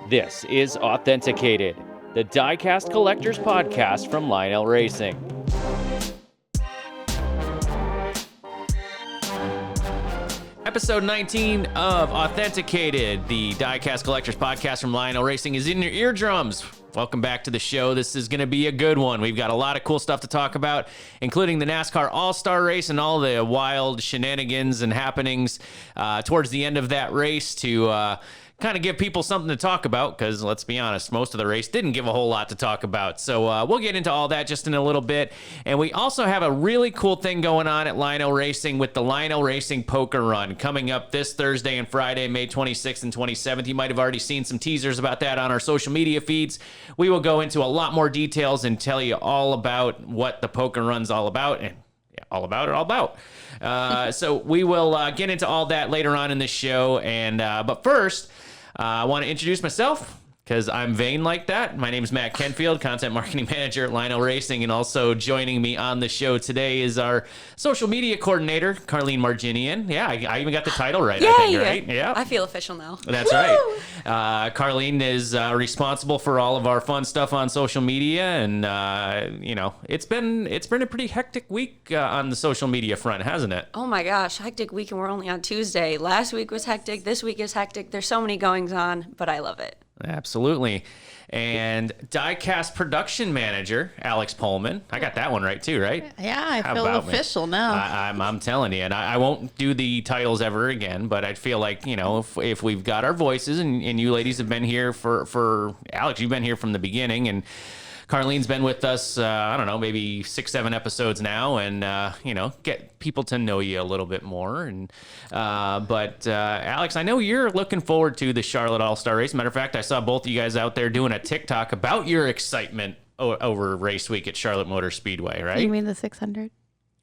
This is Authenticated, the diecast collector's podcast from Lionel Racing. Episode 19 of Authenticated, the diecast collector's podcast from Lionel Racing, is in your eardrums. Welcome back to the show. This is going to be a good one. We've got a lot of cool stuff to talk about, including the NASCAR All-Star Race and all the wild shenanigans and happenings towards the end of that race to kind of give people something to talk about, because let's be honest, most of the race didn't give a whole lot to talk about. So we'll get into all that just in a little bit. And we also have a really cool thing going on at Lionel Racing with the Lionel Racing Poker Run coming up this Thursday and Friday, May 26th and 27th. You might have already seen some teasers about that on our social media feeds. We will go into a lot more details and tell you all about what the Poker Run's all about, and all about. So we will get into all that later on in the show. And but first, I want to introduce myself, because I'm vain like that. My name is Matt Kenfield, Content Marketing Manager at Lionel Racing, and also joining me on the show today is our social media coordinator, Carlene Marginian. Yeah, I even got the title right, Yay! I think, right? Yeah. I feel official now. That's right. Carlene is responsible for all of our fun stuff on social media, and it's been a pretty hectic week on the social media front, hasn't it? Oh my gosh, hectic week, and we're only on Tuesday. Last week was hectic. This week is hectic. There's so many goings on, but I love it. Absolutely. And diecast production manager, Alex Pullman. I got that one right too, right? Yeah, I feel official now. I'm telling you, and I won't do the titles ever again, but I feel like, if we've got our voices, and you ladies have been here for Alex, you've been here from the beginning, and Carlene's been with us, I don't know, maybe 6-7 episodes now, and, get people to know you a little bit more. And But Alex, I know you're looking forward to the Charlotte All-Star Race. Matter of fact, I saw both of you guys out there doing a TikTok about your excitement over race week at Charlotte Motor Speedway, right? You mean the 600?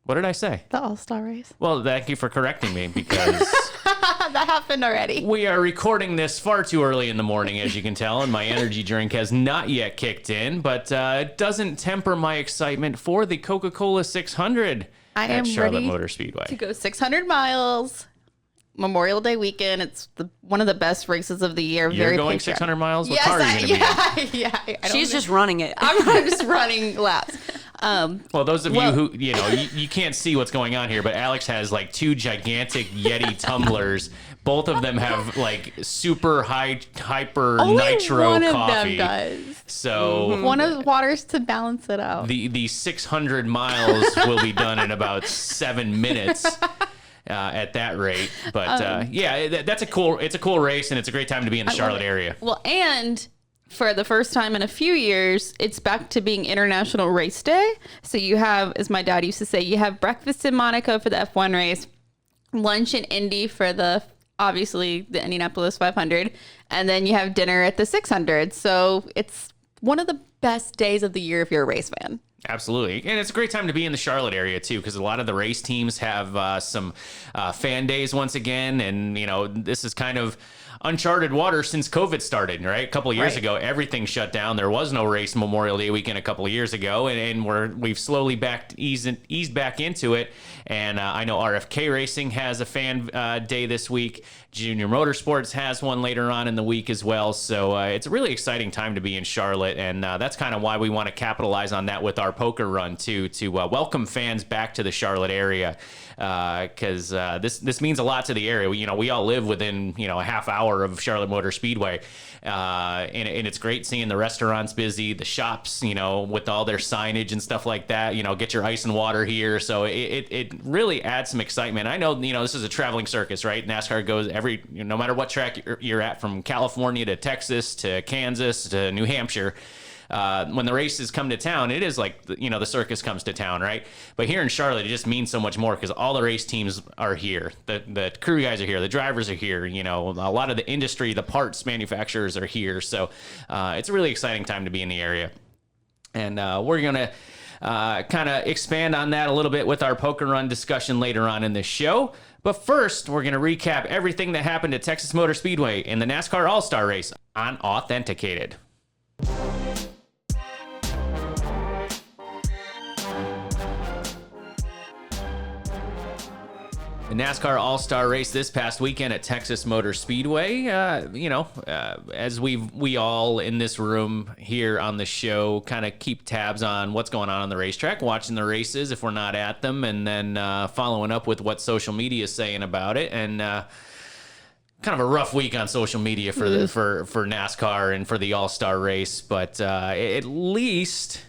What did I say? The All-Star Race. Well, thank you for correcting me, because that happened already. We are recording this far too early in the morning, as you can tell, and my energy drink has not yet kicked in, but it doesn't temper my excitement for the Coca-Cola 600 at Charlotte Motor Speedway. To go 600 miles, Memorial Day weekend. It's one of the best races of the year. You're very going patriotic. 600 miles? What car are you going to be in? Yeah. She's just running it. I'm just running laps. Well, those of you who, you can't see what's going on here, but Alex has like two gigantic Yeti tumblers. Both of them have like super hyper Only nitro one coffee. of them does. So one of the waters to balance it out. The 600 miles will be done in about 7 minutes. At that rate, but that's a cool race, and it's a great time to be in the Charlotte area. Well, and for the first time in a few years, it's back to being International Race Day. So you have, as my dad used to say, you have breakfast in Monaco for the F1 race, lunch in Indy for obviously the Indianapolis 500, and then you have dinner at the 600. So it's one of the best days of the year if you're a race fan. Absolutely. And it's a great time to be in the Charlotte area, too, because a lot of the race teams have some fan days once again. And, this is kind of uncharted water since COVID started, right? A couple of years ago, everything shut down. There was no race Memorial Day weekend a couple of years ago, and we've slowly eased back into it. And I know RFK Racing has a fan day this week. Junior Motorsports has one later on in the week as well. So it's a really exciting time to be in Charlotte, and that's kind of why we want to capitalize on that with our poker run too, to welcome fans back to the Charlotte area, because this means a lot to the area. We all live within a half hour of Charlotte Motor Speedway, and it's great seeing the restaurants busy, the shops with all their signage and stuff like that. Get your ice and water here, so it really adds some excitement. I know this is a traveling circus, right? NASCAR goes no matter what track you're at, from California to Texas to Kansas to New Hampshire. When the races come to town, it is like, the circus comes to town, right? But here in Charlotte, it just means so much more, because all the race teams are here. The crew guys are here. The drivers are here. A lot of the industry, the parts manufacturers are here. So it's a really exciting time to be in the area. And we're going to kind of expand on that a little bit with our poker run discussion later on in this show. But first, we're going to recap everything that happened at Texas Motor Speedway in the NASCAR All-Star Race on Authenticated. The NASCAR All-Star Race this past weekend at Texas Motor Speedway. As we all in this room here on the show kind of keep tabs on what's going on the racetrack, watching the races if we're not at them, and then following up with what social media is saying about it. And kind of a rough week on social media for for NASCAR and for the All-Star Race, but at least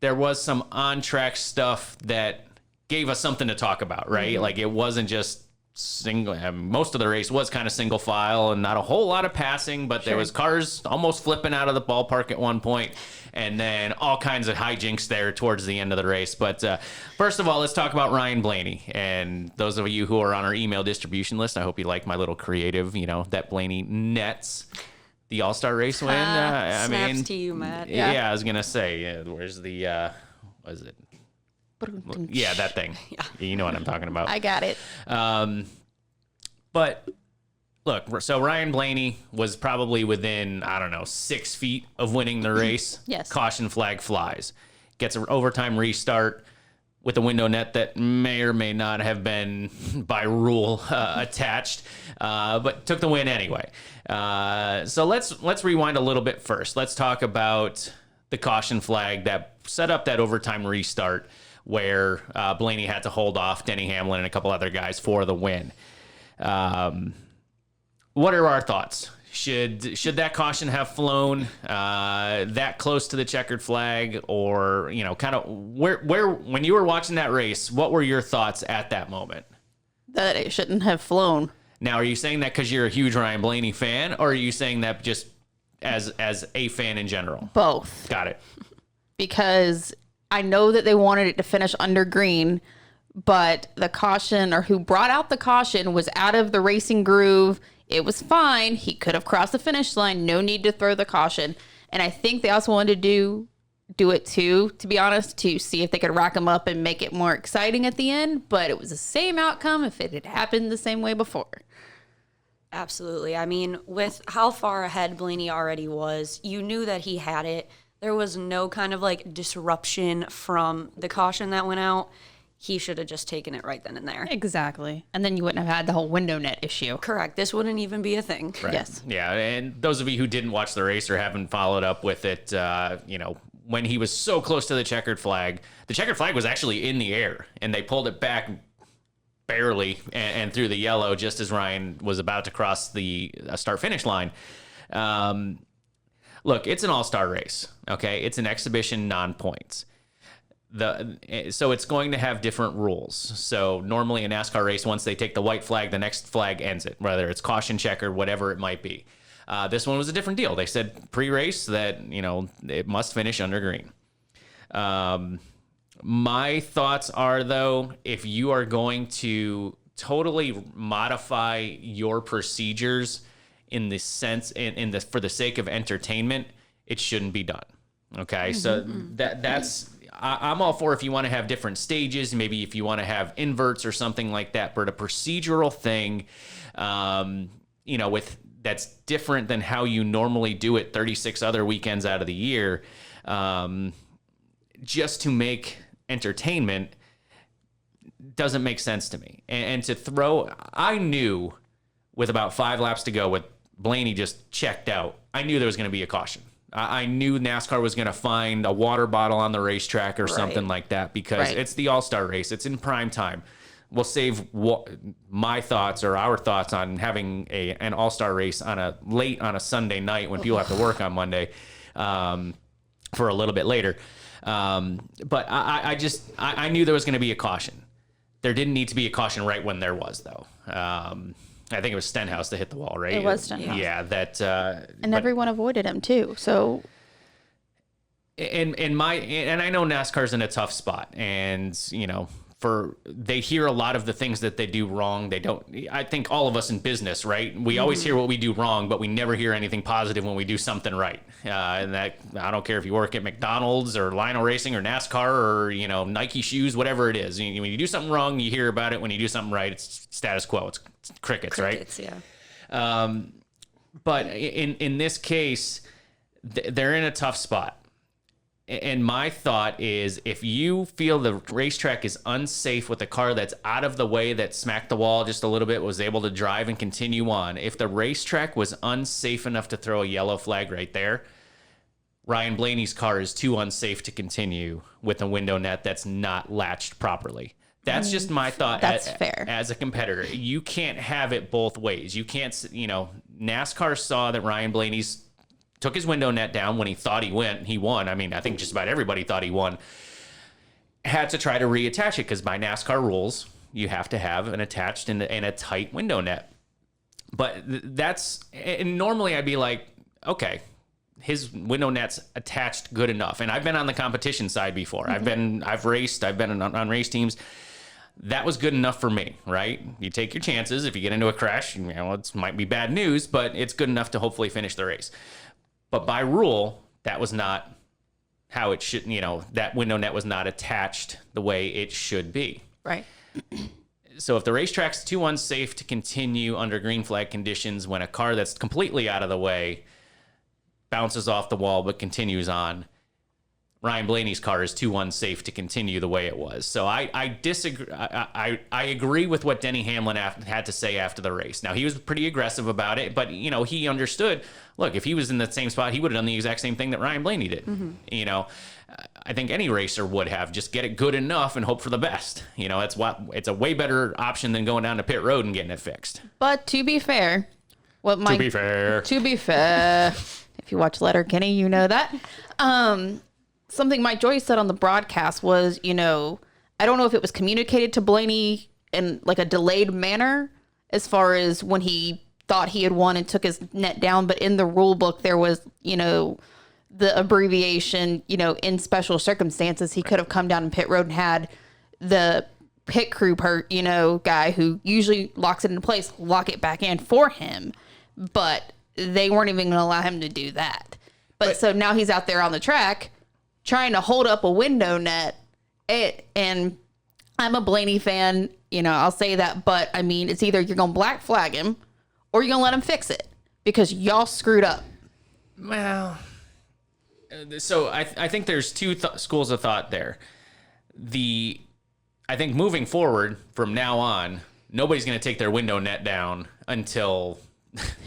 there was some on-track stuff that gave us something to talk about, right? Like it wasn't just single. Most of the race was kind of single file and not a whole lot of passing, but there was cars almost flipping out of the ballpark at one point, and then all kinds of hijinks there towards the end of the race. But first of all, let's talk about Ryan Blaney. And those of you who are on our email distribution list, I hope you like my little creative, that Blaney nets the All-Star Race win. Snaps to you, Matt. Yeah, I was gonna say, where's the what is it? Yeah, that thing. Yeah. You know what I'm talking about. I got it. But look, so Ryan Blaney was probably within, 6 feet of winning the race. Yes. Caution flag flies. Gets an overtime restart with a window net that may or may not have been by rule attached, but took the win anyway. So let's rewind a little bit first. Let's talk about the caution flag that set up that overtime restart, where Blaney had to hold off Denny Hamlin and a couple other guys for the win. What are our thoughts? Should that caution have flown that close to the checkered flag, or kind of where when you were watching that race, what were your thoughts at that moment? That it shouldn't have flown. Now, are you saying that because you're a huge Ryan Blaney fan, or are you saying that just as a fan in general? Both. Got it. Because I know that they wanted it to finish under green, but the caution, or who brought out the caution, was out of the racing groove. It was fine. He could have crossed the finish line. No need to throw the caution. And I think they also wanted to do it too, to be honest, to see if they could rack them up and make it more exciting at the end. But it was the same outcome if it had happened the same way before. Absolutely. I mean, with how far ahead Blaney already was, you knew that he had it. There was no kind of disruption from the caution that went out. He should have just taken it right then and there. Exactly. And then you wouldn't have had the whole window net issue. Correct. This wouldn't even be a thing. Right. Yes. Yeah, and those of you who didn't watch the race or haven't followed up with it, when he was so close to the checkered flag was actually in the air, and they pulled it back barely and through the yellow just as Ryan was about to cross the start-finish line. Look, it's an all-star race, okay? It's an exhibition, non-points. So it's going to have different rules. So normally a NASCAR race, once they take the white flag, the next flag ends it, whether it's caution, checker, whatever it might be. This one was a different deal. They said pre-race that, it must finish under green. My thoughts are, though, if you are going to totally modify your procedures in the sense, for the sake of entertainment, it shouldn't be done. Okay, so that's I'm all for if you want to have different stages, maybe if you want to have inverts or something like that, but a procedural thing, with that's different than how you normally do it 36 other weekends out of the year, just to make entertainment doesn't make sense to me. And to throw, I knew with about 5 laps to go, with Blaney just checked out, I knew there was going to be a caution. I knew NASCAR was going to find a water bottle on the racetrack or something like that, because it's the All-Star Race. It's in prime time. We'll save my thoughts or our thoughts on having an All-Star Race on a Sunday night when people have to work on Monday for a little bit later. But I knew there was going to be a caution. There didn't need to be a caution right when there was, though. I think it was Stenhouse that hit the wall, right? It was Stenhouse. Yeah, that. And everyone avoided him too. So. And I know NASCAR's in a tough spot, and they hear a lot of the things that they do wrong. They don't. I think all of us in business, right? We always hear what we do wrong, but we never hear anything positive when we do something right. And that, I don't care if you work at McDonald's or Lionel Racing or NASCAR or Nike shoes, whatever it is. When you do something wrong, you hear about it. When you do something right, it's status quo. It's crickets, right? Yeah. But in this case, they're in a tough spot. And my thought is, if you feel the racetrack is unsafe with a car that's out of the way, that smacked the wall just a little bit, was able to drive and continue on, if the racetrack was unsafe enough to throw a yellow flag right there, Ryan Blaney's car is too unsafe to continue with a window net that's not latched properly. That's just my thought. That's fair. As a competitor, you can't have it both ways. You can't, NASCAR saw that Ryan Blaney's took his window net down when he thought he won. I mean, I think just about everybody thought he won. Had to try to reattach it because by NASCAR rules, you have to have an attached and a tight window net. But and normally I'd be like, okay, his window net's attached good enough. And I've been on the competition side before. I've raced, I've been on race teams. That was good enough for me, right? You take your chances. If you get into a crash, it might be bad news, but it's good enough to hopefully finish the race. But by rule, that was not how it should, that window net was not attached the way it should be. Right. So if the racetrack's too unsafe to continue under green flag conditions when a car that's completely out of the way bounces off the wall but continues on, Ryan Blaney's car is too unsafe to continue the way it was. So I disagree. I agree with what Denny Hamlin had to say after the race. Now, he was pretty aggressive about it, but, he understood, look, if he was in the same spot, he would have done the exact same thing that Ryan Blaney did. I think any racer would have. Just get it good enough and hope for the best. It's a way better option than going down to pit road and getting it fixed. But to be fair, to be fair, if you watch Letterkenny, you know that. Something Mike Joyce said on the broadcast was, I don't know if it was communicated to Blaney in like a delayed manner as far as when he thought he had won and took his net down. But in the rule book, there was, the abbreviation, in special circumstances, he could have come down in pit road and had the pit crew guy who usually locks it into place, lock it back in for him. But they weren't even going to allow him to do that. But so now he's out there on the track trying to hold up a window net. And I'm a Blaney fan, I'll say that. But, I mean, it's either you're going to black flag him or you're going to let him fix it because y'all screwed up. Well, so I think there's two schools of thought there. I think moving forward from now on, nobody's going to take their window net down until...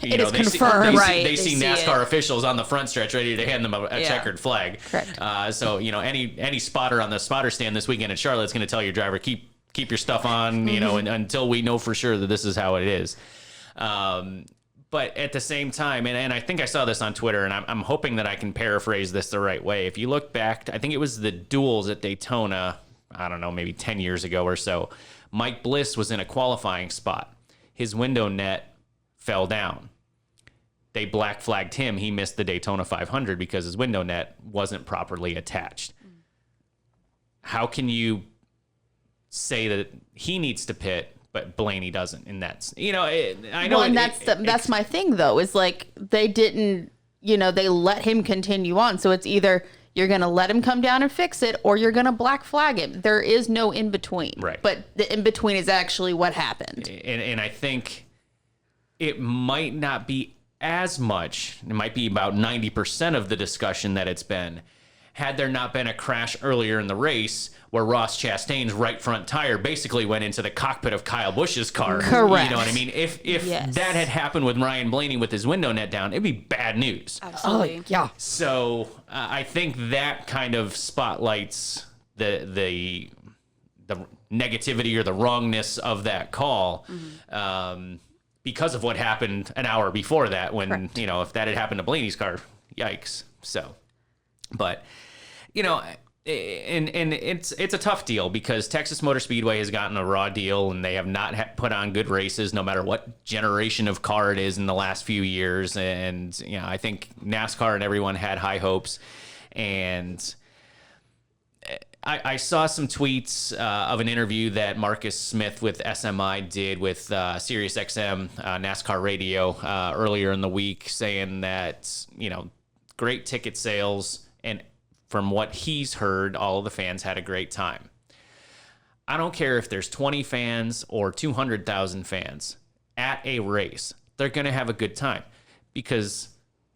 It is confirmed, right? They see NASCAR officials on the front stretch ready to hand them a checkered flag. Correct. So any spotter on the spotter stand this weekend at Charlotte is going to tell your driver keep your stuff on, until we know for sure that this is how it is. But at the same time, and I think I saw this on Twitter, and I'm hoping that I can paraphrase this the right way. If you look back, I think it was the duels at Daytona, I don't know, maybe 10 years ago or so. Mike Bliss was in a qualifying spot. His window net fell down. They black flagged him. He missed the Daytona 500 because his window net wasn't properly attached. How can you say that he needs to pit, but Blaney doesn't? And that's, I know. Well, and that's my thing though, is like they didn't, they let him continue on. So it's either you're going to let him come down and fix it or you're going to black flag him. There is no in between. Right. But the in between is actually what happened. And I think it might not be as much. It might be about 90% of the discussion that it's been. Had there not been a crash earlier in the race where Ross Chastain's right front tire basically went into the cockpit of Kyle Busch's car. Correct. You know what I mean? If Yes. that had happened with Ryan Blaney with his window net down, it'd be bad news. Absolutely. Oh, yeah. So I think that kind of spotlights the negativity or the wrongness of that call. Because of what happened an hour before that when, Correct. If that had happened to Blaney's car, yikes. So, but, and it's a tough deal because Texas Motor Speedway has gotten a raw deal and they have not put on good races no matter what generation of car it is in the last few years. And, I think NASCAR and everyone had high hopes. And I saw some tweets of an interview that Marcus Smith with SMI did with SiriusXM NASCAR Radio earlier in the week, saying that, great ticket sales. And from what he's heard, all of the fans had a great time. I don't care if there's 20 fans or 200,000 fans at a race. They're going to have a good time because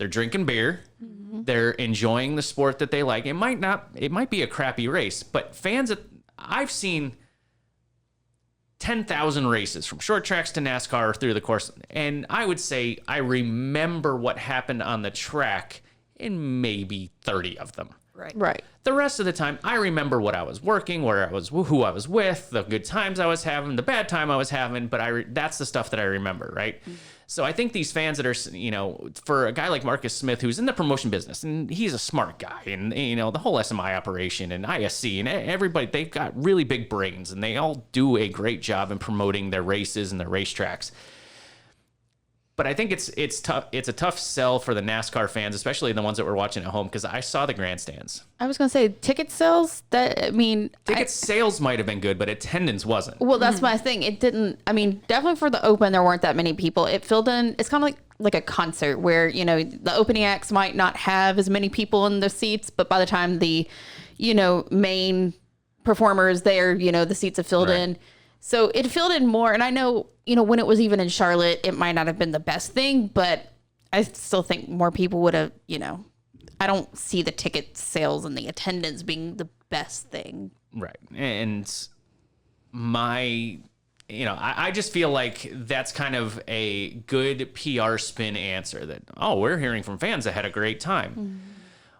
they're drinking beer, they're enjoying the sport that they like. It might be a crappy race, but I've seen 10,000 races from short tracks to NASCAR through the course. And I would say I remember what happened on the track in maybe 30 of them. Right. The rest of the time, I remember what I was working, who I was with, the good times I was having, the bad time I was having, but that's the stuff that I remember, right? So I think these fans that are, for a guy like Marcus Smith, who's in the promotion business, and he's a smart guy, and, the whole SMI operation and ISC and everybody, they've got really big brains, and they all do a great job in promoting their races and their racetracks. But I think it's tough. It's a tough sell for the NASCAR fans, especially the ones that were watching at home, because I saw the grandstands. I was going to say ticket sales. Ticket sales might have been good, but attendance wasn't. Well, that's my thing. It didn't. I mean, definitely for the Open, there weren't that many people. It filled in. It's kind of like a concert where the opening acts might not have as many people in the seats, but by the time the main performer is there, the seats have filled in. So it filled in more. And I know, when it was even in Charlotte, it might not have been the best thing, but I still think more people would have, I don't see the ticket sales and the attendance being the best thing. Right. And I just feel like that's kind of a good PR spin answer that, we're hearing from fans that had a great time. Mm-hmm.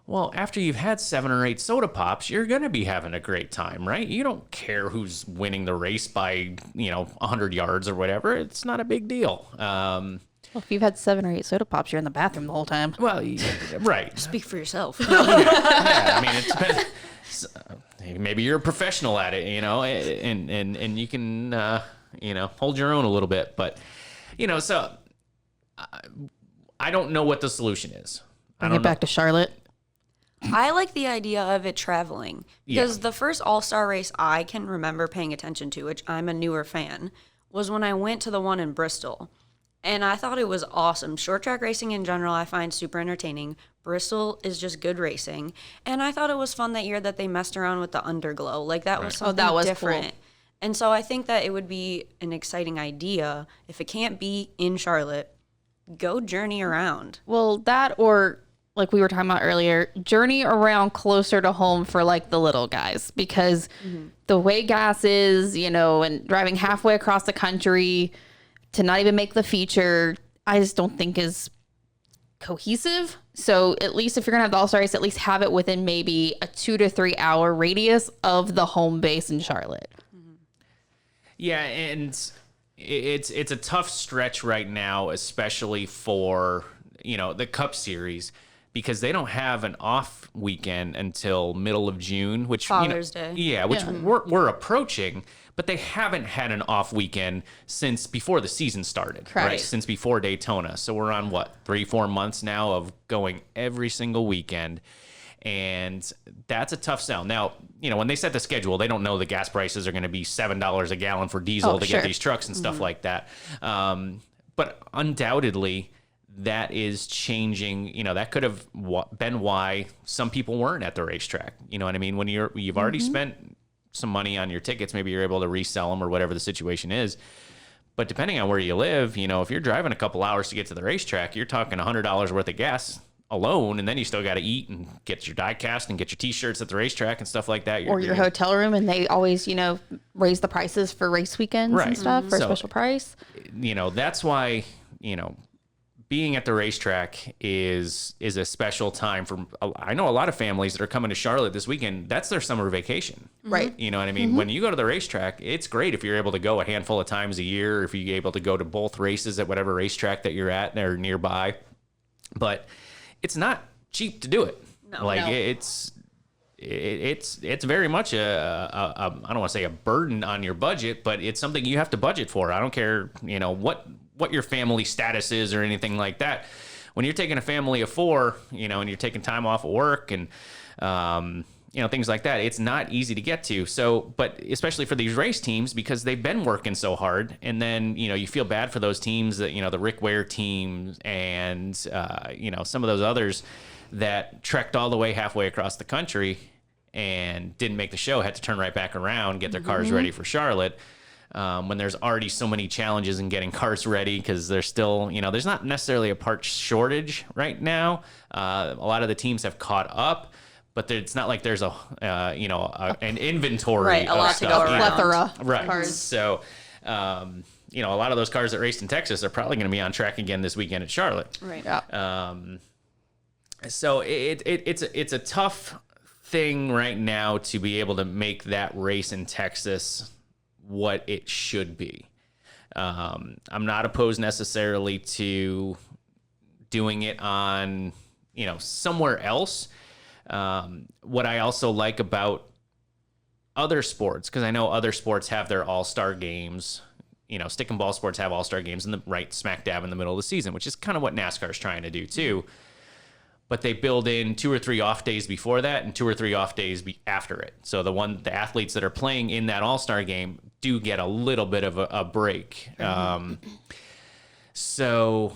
Well, after you've had 7 or 8 soda pops, you're going to be having a great time, right? You don't care who's winning the race by, 100 yards or whatever. It's not a big deal. Well, if you've had 7 or 8 soda pops, you're in the bathroom the whole time. Well, right. Speak for yourself. Yeah, I mean, it depends. Maybe you're a professional at it, and you can, hold your own a little bit. But, so I don't know what the solution is. Bring it back to Charlotte. I like the idea of it traveling because the first All-Star race I can remember paying attention to, which I'm a newer fan, was when I went to the one in Bristol. And I thought it was awesome. Short track racing in general, I find super entertaining. Bristol is just good racing. And I thought it was fun that year that they messed around with the underglow. Like that was something different. Cool. And so I think that it would be an exciting idea. If it can't be in Charlotte, go journey around. Well, that or like we were talking about earlier, journey around closer to home for like the little guys, because the way gas is, and driving halfway across the country to not even make the feature, I just don't think is cohesive. So at least if you're gonna have the All-Star race, at least have it within maybe a 2 to 3 hour radius of the home base in Charlotte. Yeah, and it's a tough stretch right now, especially for the Cup Series, because they don't have an off weekend until middle of June, which Father's Day. Yeah, which we're approaching, but they haven't had an off weekend since before the season started, right? Since before Daytona. So we're on 3-4 months now of going every single weekend. And that's a tough sell. Now, when they set the schedule, they don't know the gas prices are going to be $7 a gallon for diesel to get these trucks and stuff like that. But undoubtedly, that is changing. That could have been why some people weren't at the racetrack. You know what I mean? When you've already spent some money on your tickets, maybe you're able to resell them or whatever the situation is. But depending on where you live, if you're driving a couple hours to get to the racetrack, you're talking $100 worth of gas alone, and then you still got to eat and get your die cast and get your t-shirts at the racetrack and stuff like that. Or your hotel room, and they always, raise the prices for race weekends and stuff for a special price. That's why, being at the racetrack is a special time for. I know a lot of families that are coming to Charlotte this weekend. That's their summer vacation, right? You know what I mean? When you go to the racetrack, it's great if you're able to go a handful of times a year, if you're able to go to both races at whatever racetrack that you're at or nearby. But it's not cheap to do it. It's very much a I don't want to say a burden on your budget, but it's something you have to budget for. I don't care, what your family status is or anything like that. When you're taking a family of 4, and you're taking time off of work and, things like that, it's not easy to get to. So, but especially for these race teams, because they've been working so hard, and then, you feel bad for those teams that, the Rick Ware team and, some of those others that trekked all the way halfway across the country and didn't make the show, had to turn right back around, get their cars ready for Charlotte. when there's already so many challenges in getting cars ready, because there's still, there's not necessarily a part shortage right now. A lot of the teams have caught up, but it's not like there's an inventory Right, a of lot to stuff. go around. Plethora of Right. cars. So, a lot of those cars that raced in Texas are probably going to be on track again this weekend at Charlotte. Right. Yeah. So it's a tough thing right now to be able to make that race in Texas what it should be. I'm not opposed necessarily to doing it on, somewhere else. What I also like about other sports, because I know other sports have their all-star games, stick and ball sports have all-star games in the right smack dab in the middle of the season, which is kind of what NASCAR is trying to do too. But they build in 2 or 3 off days before that and 2 or 3 off days after it. So the athletes that are playing in that all-star game do get a little bit of a break. So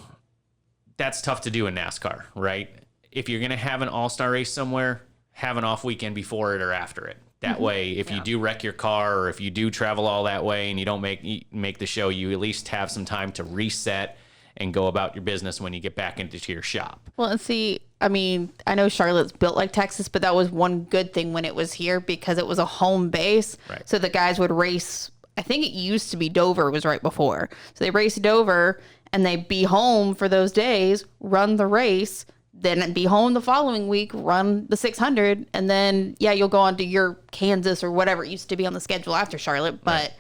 that's tough to do in NASCAR, right? If you're going to have an all-star race somewhere, have an off weekend before it or after it. That way, if you do wreck your car or if you do travel all that way and you don't make the show, you at least have some time to reset and go about your business when you get back into your shop. Well, and see, I mean, I know Charlotte's built like Texas, but that was one good thing when it was here because it was a home base. Right. So the guys would race. I think it used to be Dover was right before. So they raced Dover and they'd be home for those days, run the race, then be home the following week, run the 600. And then, you'll go on to your Kansas or whatever it used to be on the schedule after Charlotte. But,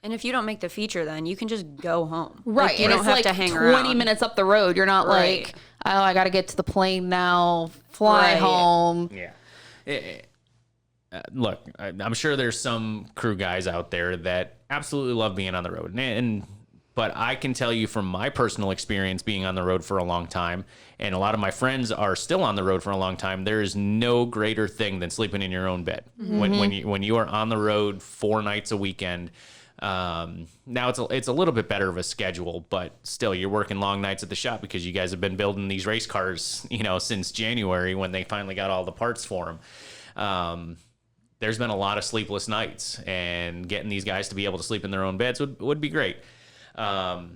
And if you don't make the feature, then you can just go home. right. Like, you and don't it's have like to hang 20 around. minutes up the road. You're not Right. like, oh, I got to get to the plane now, fly Right. home. Yeah. Look, I'm sure there's some crew guys out there that absolutely love being on the road. But I can tell you from my personal experience being on the road for a long time, and a lot of my friends are still on the road for a long time, there is no greater thing than sleeping in your own bed. When you are on the road 4 nights a weekend. Now it's a little bit better of a schedule, but still you're working long nights at the shop because you guys have been building these race cars, since January when they finally got all the parts for them. There's been a lot of sleepless nights, and getting these guys to be able to sleep in their own beds would be great. But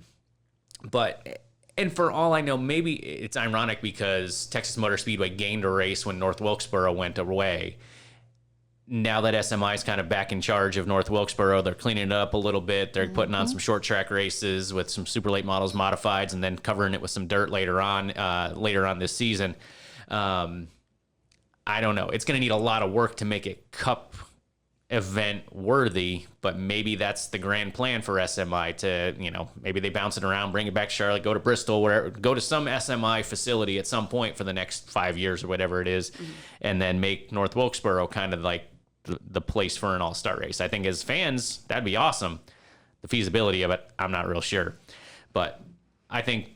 for all I know, maybe it's ironic because Texas Motor Speedway gained a race when North Wilkesboro went away. Now that SMI is kind of back in charge of North Wilkesboro, they're cleaning it up a little bit. They're putting on some short track races with some super late models modifieds, and then covering it with some dirt later on this season. I don't know. It's going to need a lot of work to make it Cup event worthy, but maybe that's the grand plan for SMI to, maybe they bounce it around, bring it back to Charlotte, go to Bristol, wherever, go to some SMI facility at some point for the next 5 years or whatever it is, and then make North Wilkesboro kind of like the place for an all-star race. I think as fans, that'd be awesome. The feasibility of it, I'm not real sure, but I think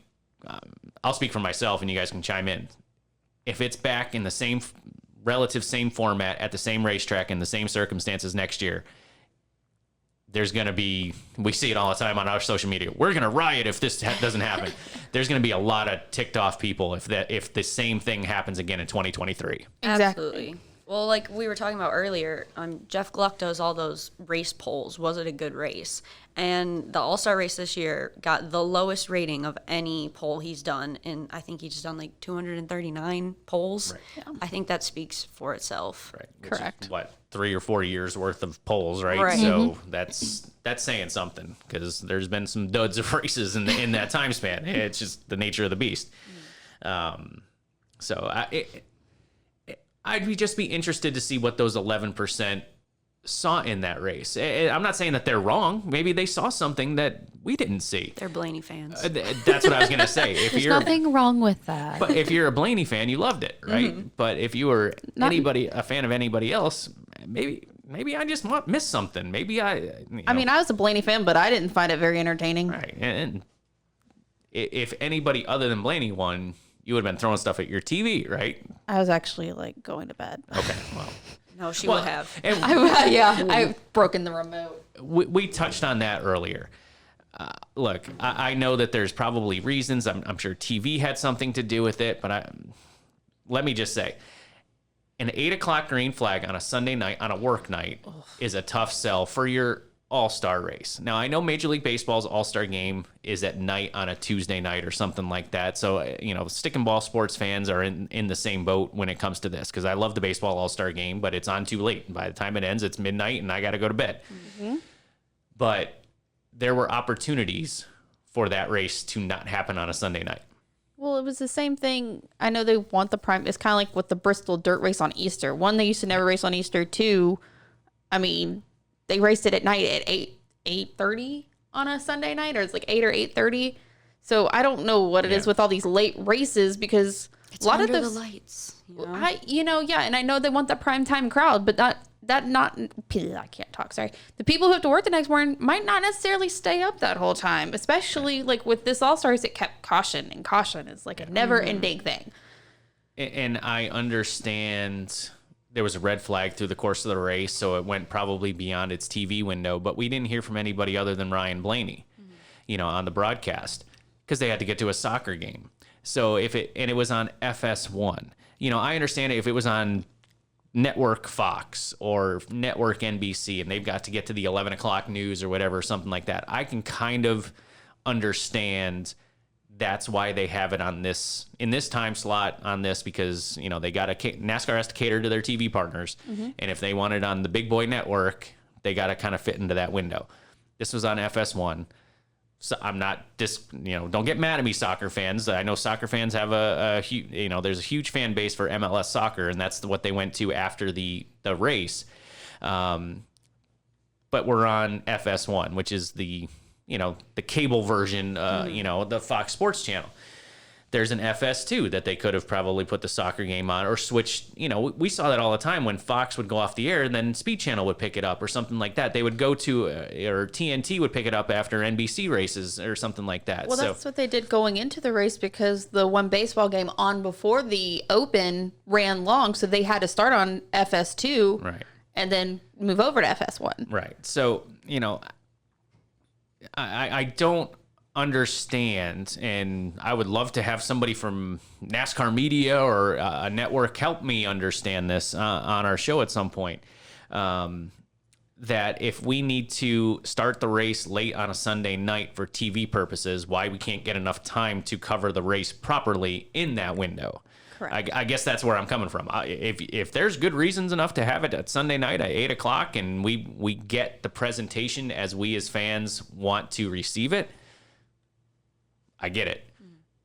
I'll speak for myself and you guys can chime in. If it's back in the same relative same format at the same racetrack in the same circumstances next year, there's going to be, we see it all the time on our social media, we're going to riot if this doesn't happen. There's going to be a lot of ticked off people if the same thing happens again in 2023. Absolutely. Well, like we were talking about earlier, Jeff Gluck does all those race polls. Was it a good race? And the All-Star race this year got the lowest rating of any poll he's done. And I think he's done like 239 polls. Right. Yeah. I think that speaks for itself. Right. Which Correct. Is, 3 or 4 years worth of polls, right? Right. So that's saying something, because there's been some duds of races in that time span. It's just the nature of the beast. I'd just be interested to see what those 11% saw in that race. I'm not saying that they're wrong. Maybe they saw something that we didn't see. They're Blaney fans. That's what I was going to say. There's nothing wrong with that. But if you're a Blaney fan, you loved it, right? Mm-hmm. But if you were a fan of anybody else, maybe I just missed something. Maybe I mean, I was a Blaney fan, but I didn't find it very entertaining. Right. And if anybody other than Blaney won, you would have been throwing stuff at your TV, right? I was actually like going to bed. Okay, well. No, she would have. And I've broken the remote. we touched on that earlier. Look, I know that there's probably reasons. I'm sure TV had something to do with it, but let me just say, an 8 o'clock green flag on a Sunday night, on a work night, is a tough sell for your All-Star Race. Now, I know Major League Baseball's All-Star Game is at night on a Tuesday night or something like that. So, stick and ball sports fans are in the same boat when it comes to this, because I love the Baseball All-Star Game, but it's on too late. By the time it ends, it's midnight and I got to go to bed. Mm-hmm. But there were opportunities for that race to not happen on a Sunday night. Well, it was the same thing. I know they want the prime. It's kind of like with the Bristol dirt race on Easter. One, they used to never race on Easter. Two, they raced it at night at 8:30 on a Sunday night, or it's like 8 or 8:30. So I don't know what it is with all these late races, because It's a lot under of the lights. and I know they want the prime time crowd, but I can't talk. Sorry, the people who have to work the next morning might not necessarily stay up that whole time. Especially like with this All-Star Race, it kept caution, and caution is like a never-ending thing. And I understand there was a red flag through the course of the race, so it went probably beyond its TV window. But we didn't hear from anybody other than Ryan Blaney, on the broadcast, because they had to get to a soccer game. So it was on FS1. I understand if it was on Network Fox or Network NBC and they've got to get to the 11 o'clock news or whatever, something like that. I can kind of understand that's why they have it on this, in this time slot on this, because, they got NASCAR has to cater to their TV partners. Mm-hmm. And if they want it on the big boy network, they got to kind of fit into that window. This was on FS1. So I'm not don't get mad at me, soccer fans. I know soccer fans have a huge, there's a huge fan base for MLS soccer, and that's what they went to after the race. But we're on FS1, which is the cable version, the Fox Sports channel. There's an FS2 that they could have probably put the soccer game on, or switched. We saw that all the time when Fox would go off the air and then Speed Channel would pick it up or something like that. They would go to, or TNT would pick it up after NBC races or something like that. Well, that's what they did going into the race, because the one baseball game on before the Open ran long, so they had to start on FS2, right, and then move over to FS1. Right. So, I don't understand, and I would love to have somebody from NASCAR media or a network help me understand this on our show at some point, that if we need to start the race late on a Sunday night for TV purposes, why we can't get enough time to cover the race properly in that window. Correct. I guess that's where I'm coming from. If there's good reasons enough to have it at Sunday night at 8 o'clock and we get the presentation as we as fans want to receive it, I get it.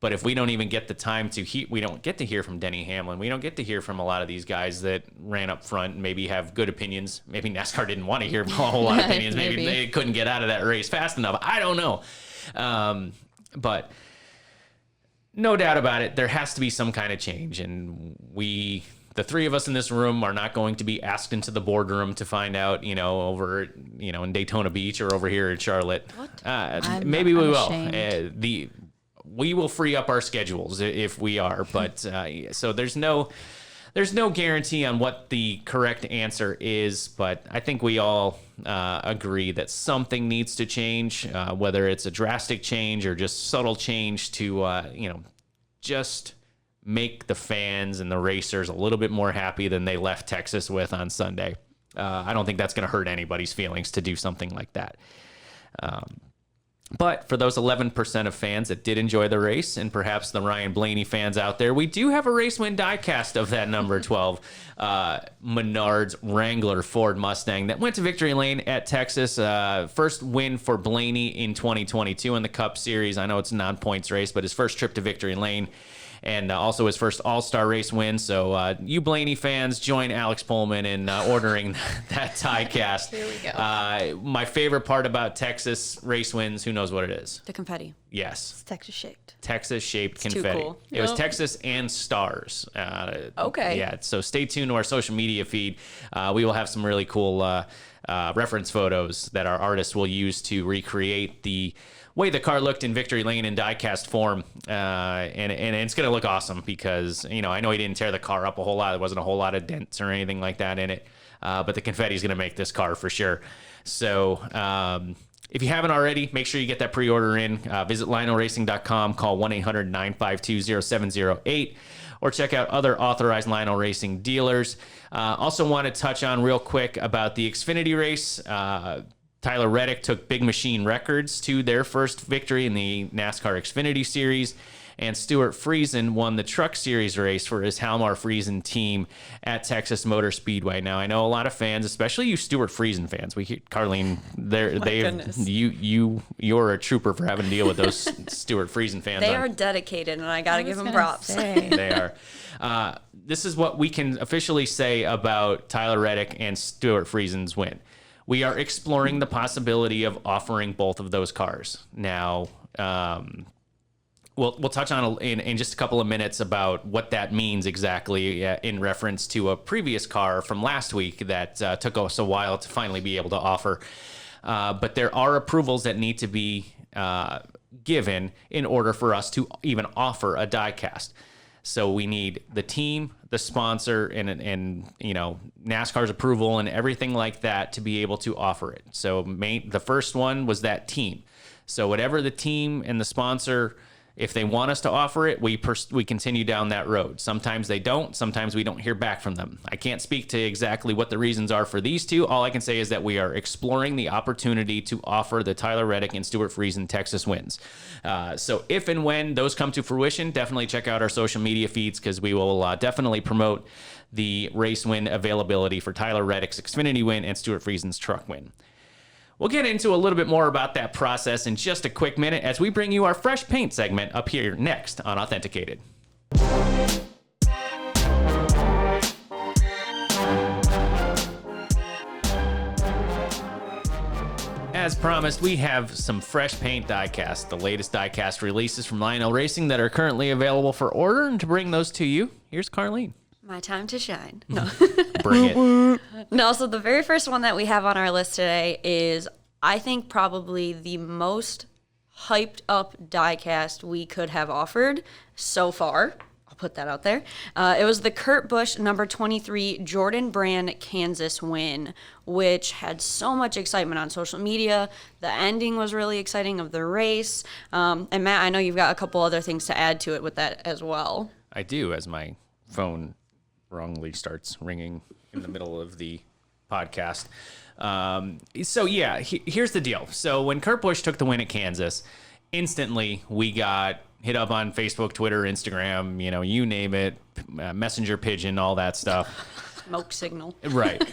But if we don't even get the time we don't get to hear from Denny Hamlin. We don't get to hear from a lot of these guys that ran up front and maybe have good opinions. Maybe NASCAR didn't want to hear a whole lot of opinions. Maybe they couldn't get out of that race fast enough. I don't know. But no doubt about it, there has to be some kind of change. And the three of us in this room are not going to be asked into the boardroom to find out, over, in Daytona Beach or over here in Charlotte. What? Maybe we will. We will free up our schedules if we are, but so there's no guarantee on what the correct answer is, but I think we all agree that something needs to change, whether it's a drastic change or just subtle change to, just make the fans and the racers a little bit more happy than they left Texas with on Sunday. I don't think that's going to hurt anybody's feelings to do something like that. But for those 11% of fans that did enjoy the race, and perhaps the Ryan Blaney fans out there, we do have a race win diecast of that number 12 Menards Wrangler Ford Mustang that went to victory lane at Texas. First win for Blaney in 2022 in the Cup Series. I know it's a non-points race, but his first trip to victory lane. And also his first All-Star Race win. So you Blaney fans, join Alex Pullman in ordering that tie cast. Here we go. My favorite part about Texas race wins, who knows what it is? The confetti. Yes. It's Texas shaped. Texas-shaped It's confetti. too cool. It was Texas and stars. Okay. Yeah, so stay tuned to our social media feed. We will have some really cool reference photos that our artists will use to recreate the way the car looked in victory lane in diecast form, and it's going to look awesome because, I know he didn't tear the car up a whole lot. There wasn't a whole lot of dents or anything like that in it, but the confetti is going to make this car for sure. So if you haven't already, make sure you get that pre-order in. Visit LionelRacing.com, call 1-800-952-0708, or check out other authorized Lionel Racing dealers. Also want to touch on real quick about the Xfinity race. Tyler Reddick took Big Machine Records to their first victory in the NASCAR Xfinity Series, and Stuart Friesen won the Truck Series race for his Halmar Friesen team at Texas Motor Speedway. Now, I know a lot of fans, especially you Stuart Friesen fans, Carlene, you're a trooper for having to deal with those Stuart Friesen fans. They are dedicated, and I got to give them props. They are. This is what we can officially say about Tyler Reddick and Stuart Friesen's win. We are exploring the possibility of offering both of those cars. Now, we'll touch on in just a couple of minutes about what that means exactly in reference to a previous car from last week that took us a while to finally be able to offer. But there are approvals that need to be given in order for us to even offer a diecast. So we need the team, the sponsor, and NASCAR's approval and everything like that to be able to offer it. So the first one was that team. So whatever the team and the sponsor, if they want us to offer it, we continue down that road. Sometimes they don't. Sometimes we don't hear back from them. I can't speak to exactly what the reasons are for these two. All I can say is that we are exploring the opportunity to offer the Tyler Reddick and Stuart Friesen Texas wins. So if and when those come to fruition, definitely check out our social media feeds, because we will definitely promote the race win availability for Tyler Reddick's Xfinity win and Stuart Friesen's truck win. We'll get into a little bit more about that process in just a quick minute as we bring you our fresh paint segment up here next on Authenticated. As promised, we have some fresh paint diecast, the latest diecast releases from Lionel Racing that are currently available for order. And to bring those to you, here's Carlene. My time to shine. No. Bring it. No, so the very first one that we have on our list today is, I think, probably the most hyped up diecast we could have offered so far. I'll put that out there. It was the Kurt Busch number 23 Jordan Brand Kansas win, which had so much excitement on social media. The ending was really exciting of the race. And Matt, I know you've got a couple other things to add to it with that as well. I do, as my phone wrongly starts ringing in the middle of the podcast. Here's the deal. So when Kurt Busch took the win at Kansas, instantly we got hit up on Facebook, Twitter, Instagram, you name it, messenger pigeon, all that stuff. Smoke signal. Right.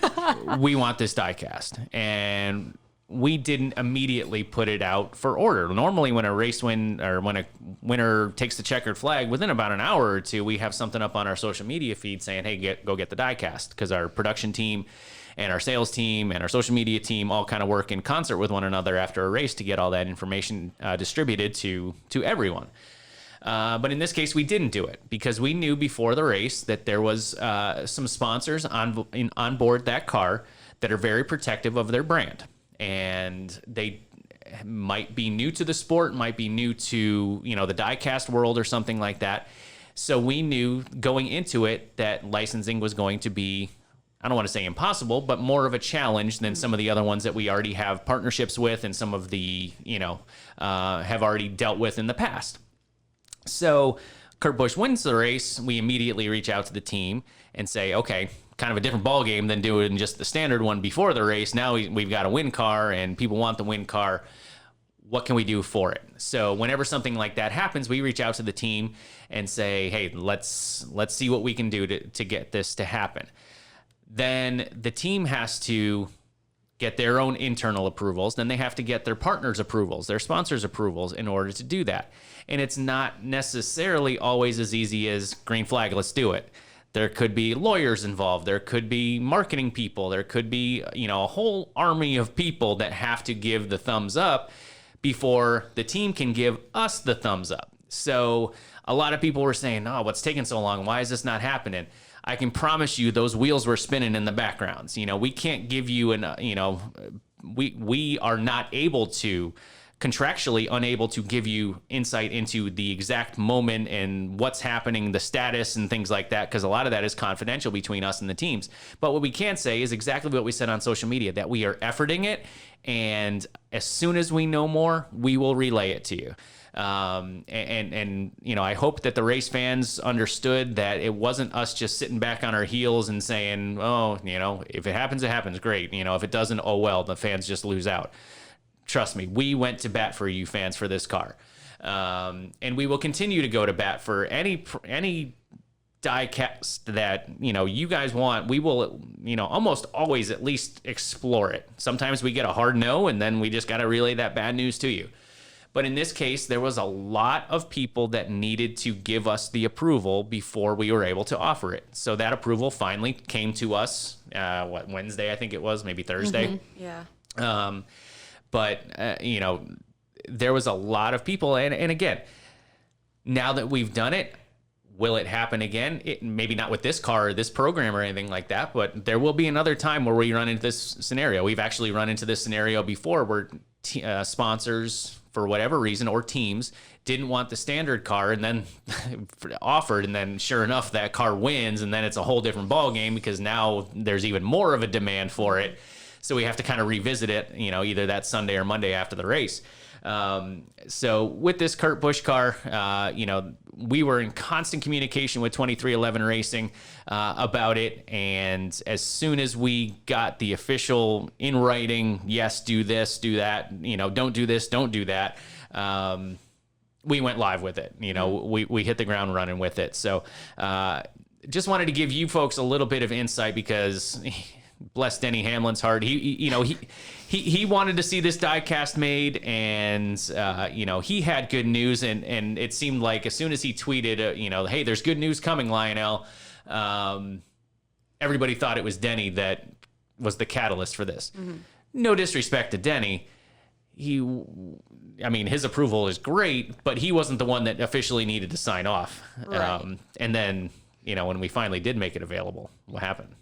We want this diecast. And we didn't immediately put it out for order. Normally when a race win or when a winner takes the checkered flag, within about an hour or two, we have something up on our social media feed saying, hey, go get the diecast, because our production team and our sales team and our social media team all kind of work in concert with one another after a race to get all that information distributed to everyone. But in this case, we didn't do it because we knew before the race that there was some sponsors on board that car that are very protective of their brand. And they might be new to the sport, might be new to, the diecast world or something like that. So we knew going into it that licensing was going to be, I don't want to say impossible, but more of a challenge than some of the other ones that we already have partnerships with and some of the, have already dealt with in the past. So Kurt Busch wins the race. We immediately reach out to the team and say, okay, kind of a different ball game than doing just the standard one before the race. Now we've got a win car and people want the win car. What can we do for it? So whenever something like that happens, we reach out to the team and say, hey, let's see what we can do to get this to happen. Then the team has to get their own internal approvals. Then they have to get their partners' approvals, their sponsors' approvals in order to do that. And it's not necessarily always as easy as green flag, let's do it. There could be lawyers involved. There could be marketing people. There could be, a whole army of people that have to give the thumbs up before the team can give us the thumbs up. So a lot of people were saying, oh, what's taking so long? Why is this not happening? I can promise you those wheels were spinning in the backgrounds. We can't give you we are not able to, contractually unable to give you insight into the exact moment and what's happening, the status and things like that, because a lot of that is confidential between us and the teams. But what we can say is exactly what we said on social media, that we are efforting it, and as soon as we know more, we will relay it to you. And you know, I hope that the race fans understood that it wasn't us just sitting back on our heels and saying, oh, you know, if it happens, it happens. Great. You know, if it doesn't, oh, well, the fans just lose out. Trust me, we went to bat for you fans for this car. And we will continue to go to bat for any die cast that, you know, you guys want. We will, you know, almost always at least explore it. Sometimes we get a hard no, and then we just got to relay that bad news to you. But in this case, there was a lot of people that needed to give us the approval before we were able to offer it. So that approval finally came to us, Wednesday, I think it was, maybe Thursday. Yeah. But you know, there was a lot of people. And again, now that we've done it, will it happen again? Maybe not with this car or this program or anything like that, but there will be another time where we run into this scenario. We've actually run into this scenario before where sponsors, for whatever reason, or teams didn't want the standard car and then offered, and then sure enough, that car wins, and then it's a whole different ball game because now there's even more of a demand for it. So we have to kind of revisit it, you know, either that Sunday or Monday after the race. So with this Kurt Busch car, you know, we were in constant communication with 2311 Racing about it. And as soon as we got the official in writing, yes, do this, do that, you know, don't do this, don't do that, we went live with it. You know, we hit the ground running with it. So just wanted to give you folks a little bit of insight because bless Denny Hamlin's heart. He wanted to see this die cast made, and you know, he had good news, and it seemed like as soon as he tweeted, you know, hey, there's good news coming, Lionel. Everybody thought it was Denny that was the catalyst for this. Mm-hmm. No disrespect to Denny. I mean, his approval is great, but he wasn't the one that officially needed to sign off. Right. And then, you know, when we finally did make it available, what happened?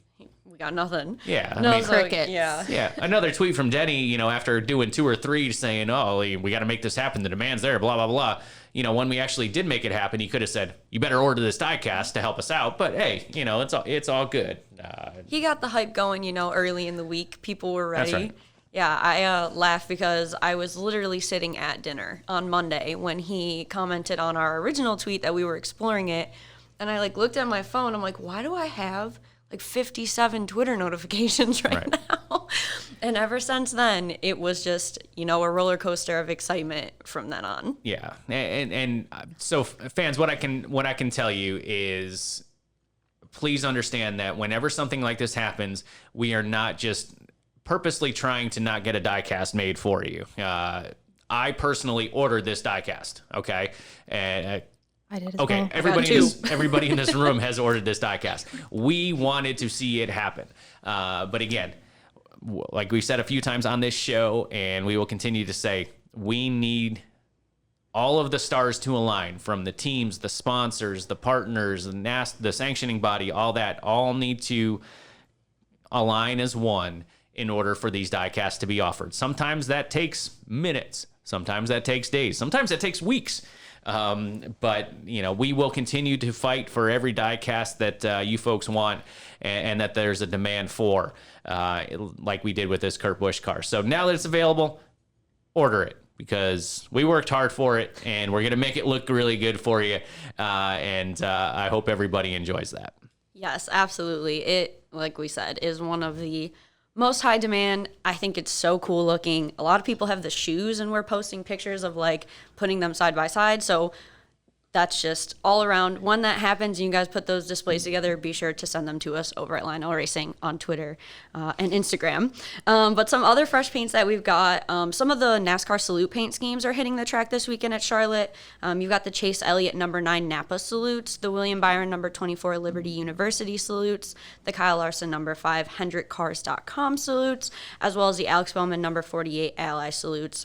Got nothing. Yeah. No, I mean, crickets. Yeah. Another tweet from Denny, you know, after doing 2 or 3 saying, oh, we got to make this happen. The demand's there, blah, blah, blah. You know, when we actually did make it happen, he could have said, you better order this die cast to help us out. But hey, you know, it's all good. He got the hype going, you know, early in the week. People were ready. That's right. Yeah, I laughed because I was literally sitting at dinner on Monday when he commented on our original tweet that we were exploring it. And I looked at my phone. I'm like, why do I have 57 Twitter notifications right now? And ever since then, it was just, you know, a roller coaster of excitement from then on. Yeah. And so fans, what I can tell you is please understand that whenever something like this happens, we are not just purposely trying to not get a die cast made for you. I personally ordered this die cast. Okay. And I did as okay, well. everybody in this room has ordered this die cast. We wanted to see it happen. But again, like we said a few times on this show, and we will continue to say, we need all of the stars to align, from the teams, the sponsors, the partners, the sanctioning body, all need to align as one in order for these die casts to be offered. Sometimes that takes minutes. Sometimes that takes days. Sometimes that takes weeks. But, you know, we will continue to fight for every die cast that you folks want and that there's a demand for, like we did with this Kurt Busch car. So now that it's available, order it, because we worked hard for it, and we're going to make it look really good for you. And I hope everybody enjoys that. Yes, absolutely. It, like we said, is one of the most high demand. I think it's so cool looking. A lot of people have the shoes, and we're posting pictures of putting them side by side. So that's just all around. When that happens, you guys put those displays together, be sure to send them to us over at Lionel Racing on Twitter and Instagram. But some other fresh paints that we've got, some of the NASCAR Salute paint schemes are hitting the track this weekend at Charlotte. You've got the Chase Elliott number 9 Napa Salutes, the William Byron number 24 Liberty University Salutes, the Kyle Larson number 5 HendrickCars.com Salutes, as well as the Alex Bowman number 48 Ally Salutes.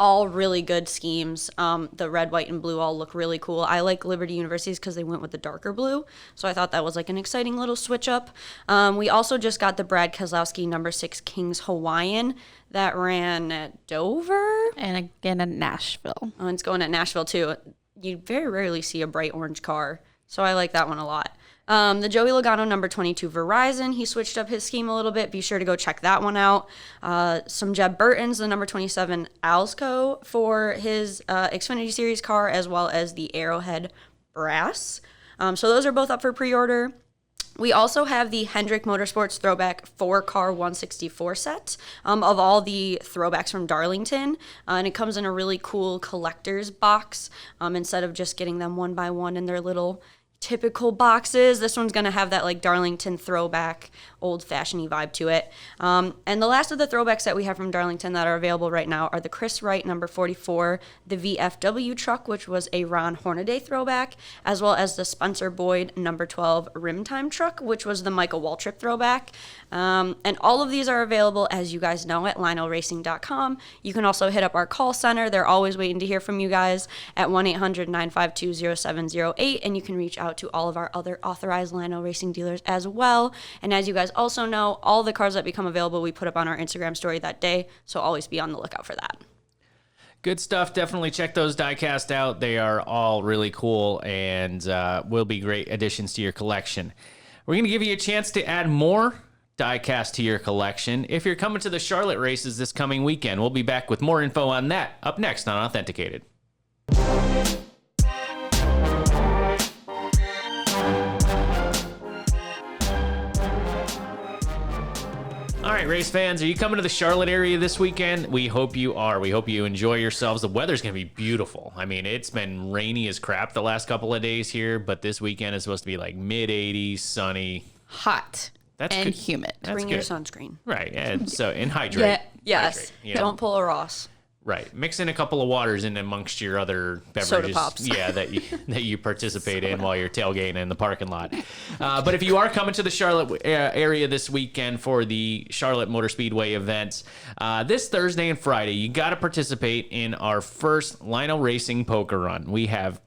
All really good schemes. The red, white, and blue all look really cool. I like Liberty University's because they went with the darker blue, so I thought that was an exciting little switch up. We also just got the Brad Keselowski number 6 Kings Hawaiian that ran at Dover. And again at Nashville. Oh, and it's going at Nashville too. You very rarely see a bright orange car, so I like that one a lot. The Joey Logano number 22 Verizon, he switched up his scheme a little bit. Be sure to go check that one out. Some Jeb Burton's, the number 27 Alsco for his Xfinity Series car, as well as the Arrowhead Brass. So those are both up for pre-order. We also have the Hendrick Motorsports Throwback 4-car 164 set of all the throwbacks from Darlington. And it comes in a really cool collector's box. Instead of just getting them one by one in their little typical boxes, this one's going to have that like Darlington throwback, old-fashioned vibe to it. And the last of the throwbacks that we have from Darlington that are available right now are the Chris Wright number 44, the VFW truck, which was a Ron Hornaday throwback, as well as the Spencer Boyd number 12 Rim Time truck, which was the Michael Waltrip throwback. And all of these are available, as you guys know, at lionelracing.com. You can also hit up our call center. They're always waiting to hear from you guys at 1-800-952-0708, and you can reach out to all of our other authorized Lionel Racing dealers as well. And as you guys also know, all the cars that become available, we put up on our Instagram story that day, so always be on the lookout for that. Good stuff. Definitely check those diecast out. They are all really cool and will be great additions to your collection. We're going to give you a chance to add more diecast to your collection if you're coming to the Charlotte races this coming weekend. We'll be back with more info on that up next on Authenticated. All right, race fans, are you coming to the Charlotte area this weekend? We hope you are. We hope you enjoy yourselves. The weather's going to be beautiful. I mean, it's been rainy as crap the last couple of days here, but this weekend is supposed to be like mid-80s, sunny. Hot. That's and good. humid. That's Bring good. your sunscreen. Right, and so, and hydrate. Yes. Hydrate, you know. Don't pull a Ross. Right. Mix in a couple of waters in amongst your other beverages. Soda pops. Yeah, that you participate in while you're tailgating in the parking lot. But if you are coming to the Charlotte area this weekend for the Charlotte Motor Speedway events, this Thursday and Friday, you got to participate in our first Lionel Racing Poker Run. We have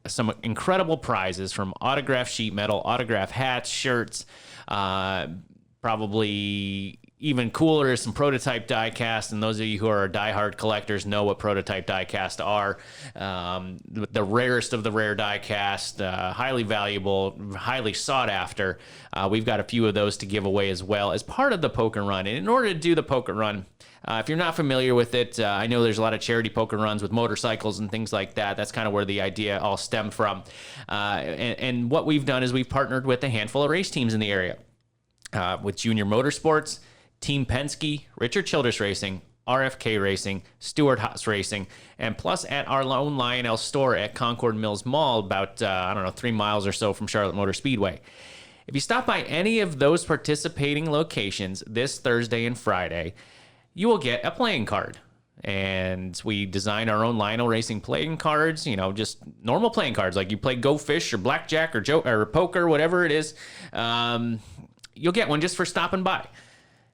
some incredible prizes, from autographed sheet metal, autographed hats, shirts, probably even cooler is some prototype diecast, and those of you who are diehard collectors know what prototype diecast are. The rarest of the rare diecast, highly valuable, highly sought after. We've got a few of those to give away as well as part of the poker run. And in order to do the poker run, if you're not familiar with it, I know there's a lot of charity poker runs with motorcycles and things like that. That's kind of where the idea all stemmed from. And what we've done is we've partnered with a handful of race teams in the area, with Junior Motorsports, Team Penske, Richard Childress Racing, RFK Racing, Stewart Haas Racing, and plus at our own Lionel store at Concord Mills Mall, about, 3 miles or so from Charlotte Motor Speedway. If you stop by any of those participating locations this Thursday and Friday, you will get a playing card. And we designed our own Lionel Racing playing cards, just normal playing cards, like you play Go Fish or Blackjack or poker, whatever it is. You'll get one just for stopping by.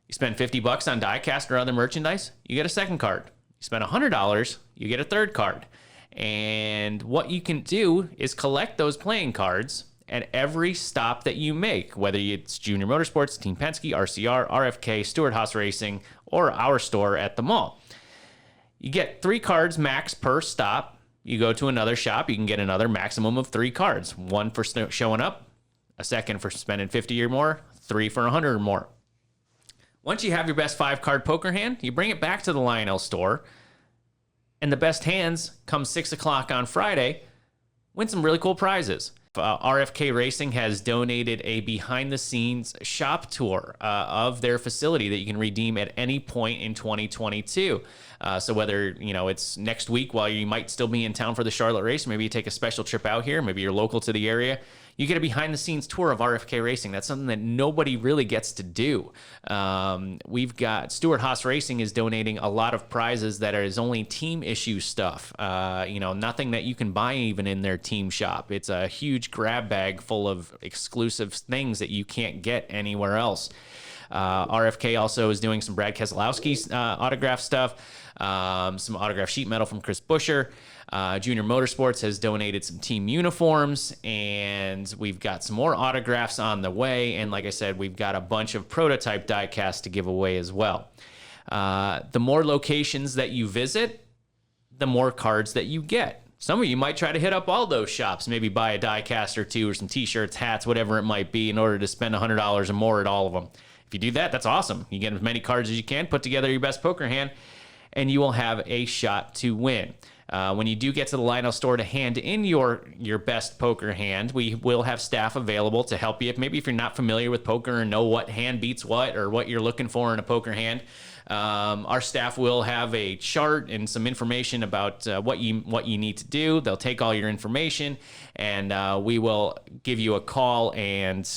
You spend $50 on diecast or other merchandise, you get a second card. You spend $100, you get a third card. And what you can do is collect those playing cards at every stop that you make, whether it's Junior Motorsports, Team Penske, RCR, RFK, Stewart Haas Racing, or our store at the mall. You get 3 cards max per stop. You go to another shop, you can get another maximum of 3 cards. 1 for showing up, a second for spending 50 or more, 3 for 100 or more. Once you have your best 5-card poker hand, you bring it back to the Lionel store, and the best hands come 6 o'clock on Friday, win some really cool prizes. RFK Racing has donated a behind-the-scenes shop tour of their facility that you can redeem at any point in 2022. So whether, it's next week while you might still be in town for the Charlotte race, maybe you take a special trip out here, maybe you're local to the area, you get a behind-the-scenes tour of RFK Racing. That's something that nobody really gets to do. We've got Stewart Haas Racing is donating a lot of prizes that is only team issue stuff. Nothing that you can buy even in their team shop. It's a huge grab bag full of exclusive things that you can't get anywhere else. RFK also is doing some Brad Keselowski's autograph stuff, some autograph sheet metal from Chris Buescher. Junior Motorsports has donated some team uniforms, and we've got some more autographs on the way. And like I said, we've got a bunch of prototype diecast to give away as well. The more locations that you visit, the more cards that you get. Some of you might try to hit up all those shops, maybe buy a die cast or two or some t-shirts, hats, whatever it might be in order to spend $100 or more at all of them. If you do that, that's awesome. You get as many cards as you can, put together your best poker hand, and you will have a shot to win. When you do get to the Lionel store to hand in your best poker hand, we will have staff available to help you. If you're not familiar with poker and know what hand beats what or what you're looking for in a poker hand, our staff will have a chart and some information about what you need to do. They'll take all your information, and we will give you a call, and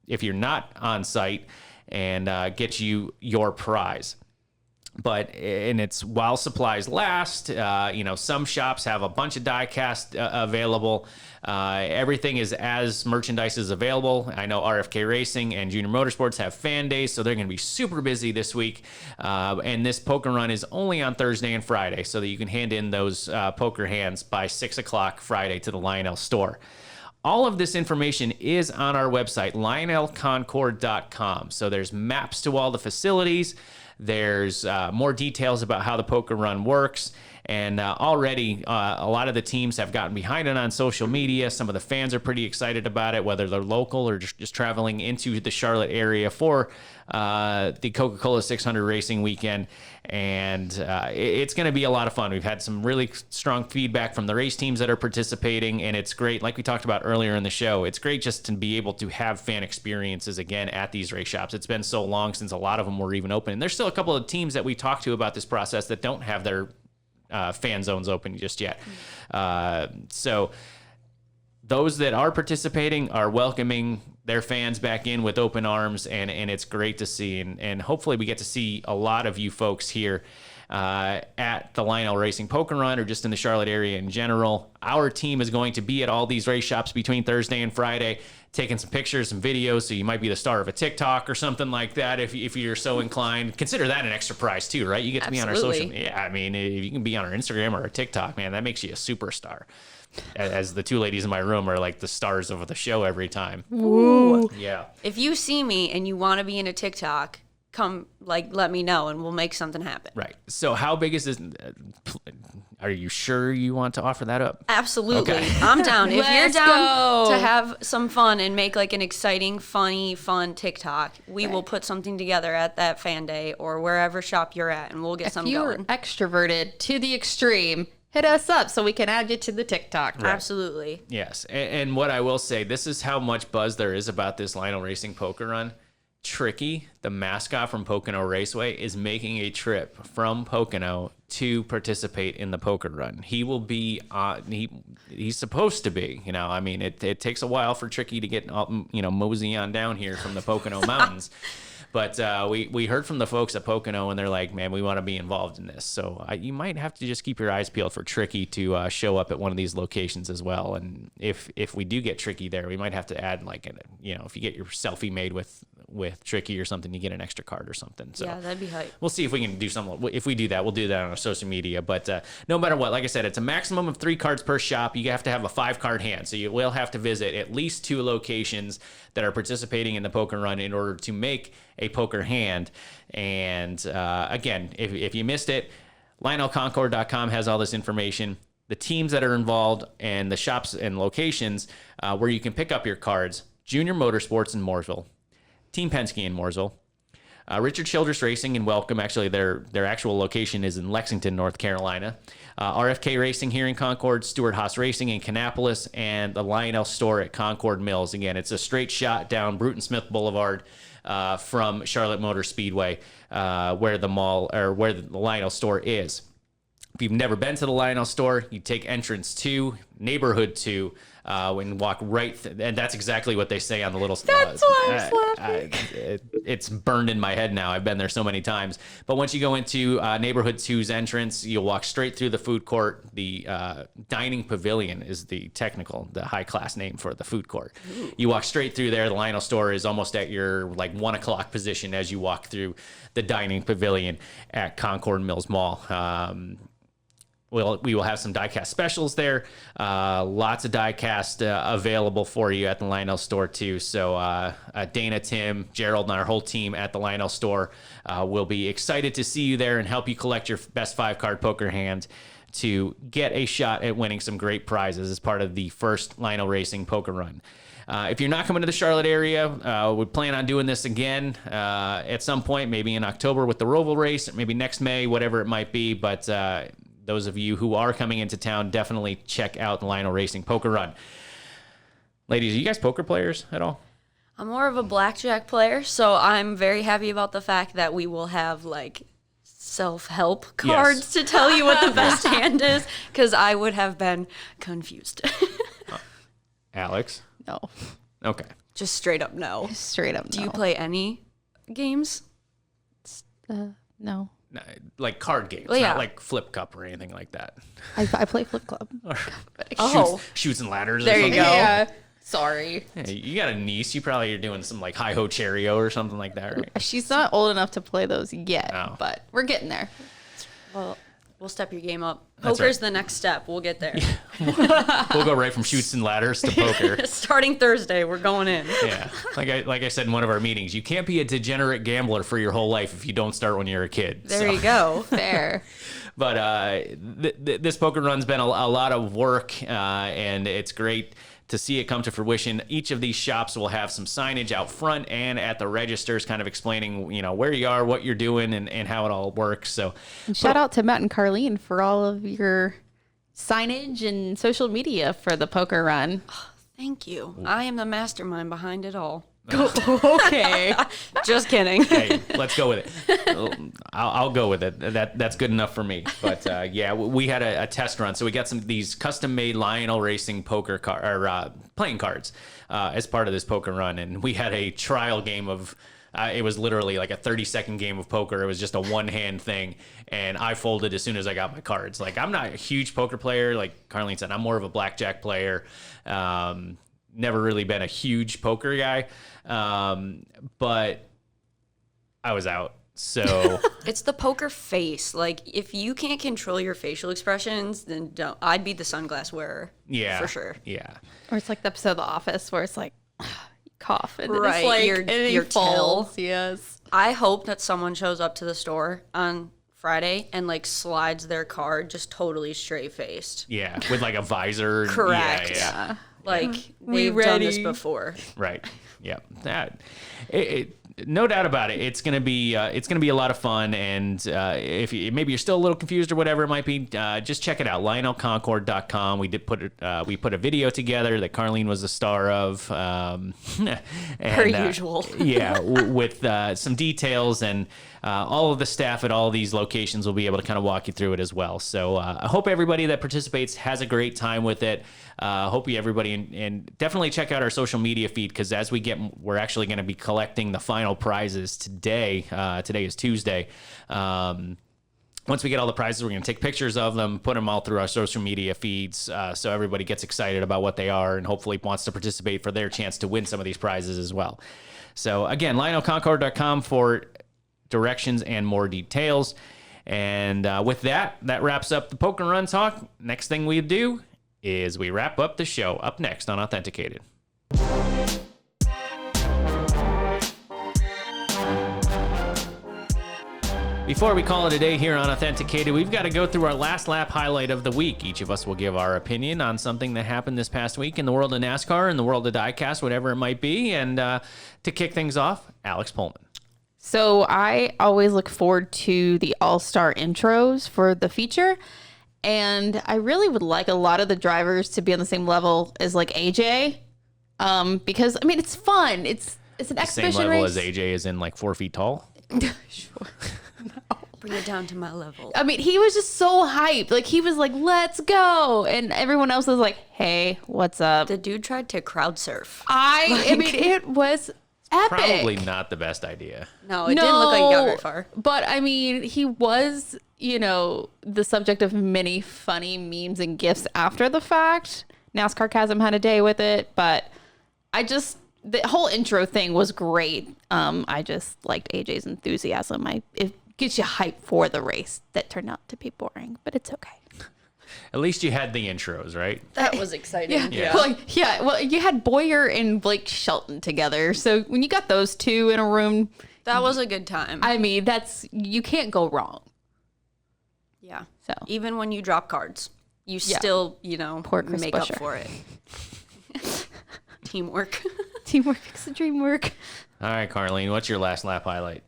if you're not on site, and get you your prize. And it's while supplies last. Some shops have a bunch of die cast available. Everything is as merchandise is available. I know RFK Racing and Junior Motorsports have fan days, so they're going to be super busy this week. And this poker run is only on Thursday and Friday, so that you can hand in those poker hands by 6 o'clock Friday to the Lionel store. All of this information is on our website, lionelconcord.com. So there's maps to all the facilities. There's more details about how the poker run works. And already a lot of the teams have gotten behind it on social media. Some of the fans are pretty excited about it, whether they're local or just traveling into the Charlotte area for the Coca-Cola 600 racing weekend. And it's going to be a lot of fun. We've had some really strong feedback from the race teams that are participating, and it's great. Like we talked about earlier in the show, it's great just to be able to have fan experiences again at these race shops. It's been so long since a lot of them were even open. And there's still a couple of teams that we talked to about this process that don't have their fan zones open just yet. So those that are participating are welcoming their fans back in with open arms, and it's great to see. And hopefully we get to see a lot of you folks here at the Lionel Racing Poker Run or just in the Charlotte area in general. Our team is going to be at all these race shops between Thursday and Friday, taking some pictures, some videos, so you might be the star of a TikTok or something like that if you're so inclined. Consider that an extra prize too, right? You get to be on our social media. Yeah, I mean, if you can be on our Instagram or our TikTok, man, that makes you a superstar. As the two ladies in my room are like the stars of the show every time. Ooh. Yeah. If you see me and you want to be in a TikTok, come let me know and we'll make something happen. Right. So how big is this? Are you sure you want to offer that up? Absolutely. Okay. I'm down. If you're Let's down go. to have some fun and make like an exciting, funny, fun TikTok, we will put something together at that fan day or wherever shop you're at, and we'll get something If you're going. extroverted to the extreme, hit us up so we can add you to the TikTok. Right. Absolutely. Yes. And what I will say, this is how much buzz there is about this Lionel Racing Poker Run. Tricky, the mascot from Pocono Raceway, is making a trip from Pocono to participate in the poker run. He will be he's supposed to be, I mean, it takes a while for Tricky to get mosey on down here from the Pocono Mountains. But we heard from the folks at Pocono, and they're like, man, we want to be involved in this. So you might have to just keep your eyes peeled for Tricky to show up at one of these locations as well. And if we do get Tricky there, we might have to add if you get your selfie made with Tricky or something, you get an extra card or something. So Yeah, that'd be hype. we'll see if we can do something. If we do that, we'll do that on our social media. But no matter what, like I said, it's a maximum of 3 cards per shop. You have to have a 5-card hand. So you will have to visit at least 2 locations that are participating in the poker run in order to make a poker hand. And again, if you missed it, LionelConcord.com has all this information. The teams that are involved and the shops and locations where you can pick up your cards: Junior Motorsports in Mooresville, Team Penske in Mooresville, Richard Childress Racing in Welcome. Actually, their actual location is in Lexington, North Carolina. RFK Racing here in Concord, Stewart Haas Racing in Kannapolis, and the Lionel store at Concord Mills. Again, it's a straight shot down Bruton Smith Boulevard from Charlotte Motor Speedway, where the Lionel store is. If you've never been to the Lionel store, you take entrance 2, neighborhood 2, and walk right, and that's exactly what they say on the little. That's why I was laughing. It's burned in my head now. I've been there so many times. But once you go into neighborhood 2's entrance, you'll walk straight through the food court. The dining pavilion is the high class name for the food court. Ooh. You walk straight through there. The Lionel store is almost at your 1 o'clock position as you walk through the dining pavilion at Concord Mills Mall. We will have some diecast specials there. Lots of diecast available for you at the Lionel store too. So Dana, Tim, Gerald, and our whole team at the Lionel store will be excited to see you there and help you collect your best 5-card poker hand to get a shot at winning some great prizes as part of the first Lionel Racing Poker Run. If you're not coming to the Charlotte area, we plan on doing this again at some point, maybe in October with the Roval race, or maybe next May, whatever it might be. But those of you who are coming into town, definitely check out the Lionel Racing Poker Run. Ladies, are you guys poker players at all? I'm more of a blackjack player, so I'm very happy about the fact that we will have like self-help cards to tell you what the best hand is, because I would have been confused. Alex? No. Okay. Just straight up no. Straight up no. Do you play any games? No. Like card games, Well, yeah. not like Flip Cup or anything like that. I play Flip Club. Shoots and ladders. There or you something. go. Yeah. Sorry. Hey, you got a niece. You probably are doing some like hi-ho cherry-o or something like that, right? She's not old enough to play those yet, Oh. but we're getting there. Well, we'll step your game up. That's Poker's right. the next step. We'll get there. We'll go right from shoots and ladders to poker. Starting Thursday, we're going in. Yeah, like I said in one of our meetings, you can't be a degenerate gambler for your whole life if you don't start when you're a kid. There you go. Fair. But this poker run's been a lot of work, and it's great to see it come to fruition. Each of these shops will have some signage out front and at the registers kind of explaining, where you are, what you're doing, and how it all works. So And shout out to Matt and Carlene for all of your signage and social media for the poker run. Thank you. I am the mastermind behind it all. Okay. Just kidding. hey, let's go with it. I'll go with it. That's good enough for me. But yeah, we had a test run, so we got these custom-made Lionel Racing poker playing cards as part of this poker run, and we had a trial game of. It was literally like a 30-second game of poker. It was just a one-hand thing, and I folded as soon as I got my cards. Like, I'm not a huge poker player. Like Carlene said, I'm more of a blackjack player. Never really been a huge poker guy, but I was out. So It's the poker face. Like, if you can't control your facial expressions, then don't. I'd be the sunglass wearer. yeah, For sure. Yeah, Or it's like the episode of The Office where it's like, you cough and then Right, it's like, your- and then your you falls. tail. Yes. I hope that someone shows up to the store on Friday and, like, slides their card just totally straight-faced. yeah, with like a visor. Correct. Yeah. Like, We they've done this ready? before. Right. Yeah. That. No doubt about it. It's gonna be a lot of fun. And if maybe you're still a little confused or whatever it might be, just check it out. LionelConcord.com. We put a video together that Carlene was the star of. Per usual. Yeah, with some details, and all of the staff at all of these locations will be able to kind of walk you through it as well. So I hope everybody that participates has a great time with it. Hope everybody, and definitely check out our social media feed, because as we're actually going to be collecting the final prizes today. Today is Tuesday. Once we get all the prizes, we're going to take pictures of them, put them all through our social media feeds, so everybody gets excited about what they are and hopefully wants to participate for their chance to win some of these prizes as well. So again, LionelConcord.com for directions and more details. And with that wraps up the Poker Run talk. Next thing we do is we wrap up the show. Up next on Authenticated. Before we call it a day here on Authenticated, we've got to go through our last lap highlight of the week. Each of us will give our opinion on something that happened this past week in the world of NASCAR, in the world of diecast, whatever it might be. And to kick things off, Alex Pullman. So I always look forward to the All-Star intros for the feature. And I really would like a lot of the drivers to be on the same level as like AJ. Because, I mean, it's fun. It's an exhibition Same level race. as AJ is in like 4 feet tall. Sure. Bring it down to my level. I mean, he was just so hyped. Like, he was like, let's go. And everyone else was like, hey, what's up? The dude tried to crowd surf. I mean, it was epic. Probably not the best idea. No, it didn't look like he got very far. But I mean, he was, the subject of many funny memes and gifs after the fact. NASCAR Chasm had a day with it, but the whole intro thing was great. I just liked AJ's enthusiasm. It gets you hyped for the race that turned out to be boring, but it's okay. At least you had the intros, right? That was exciting. Yeah. Well, you had Boyer and Blake Shelton together. So when you got those two in a room, That was a good time. I mean, you can't go wrong. Yeah. So. Even when you drop cards, you still, Poor Chris make Buescher. up for it. Teamwork. Teamwork makes the dream work. All right, Carlene, what's your last lap highlight?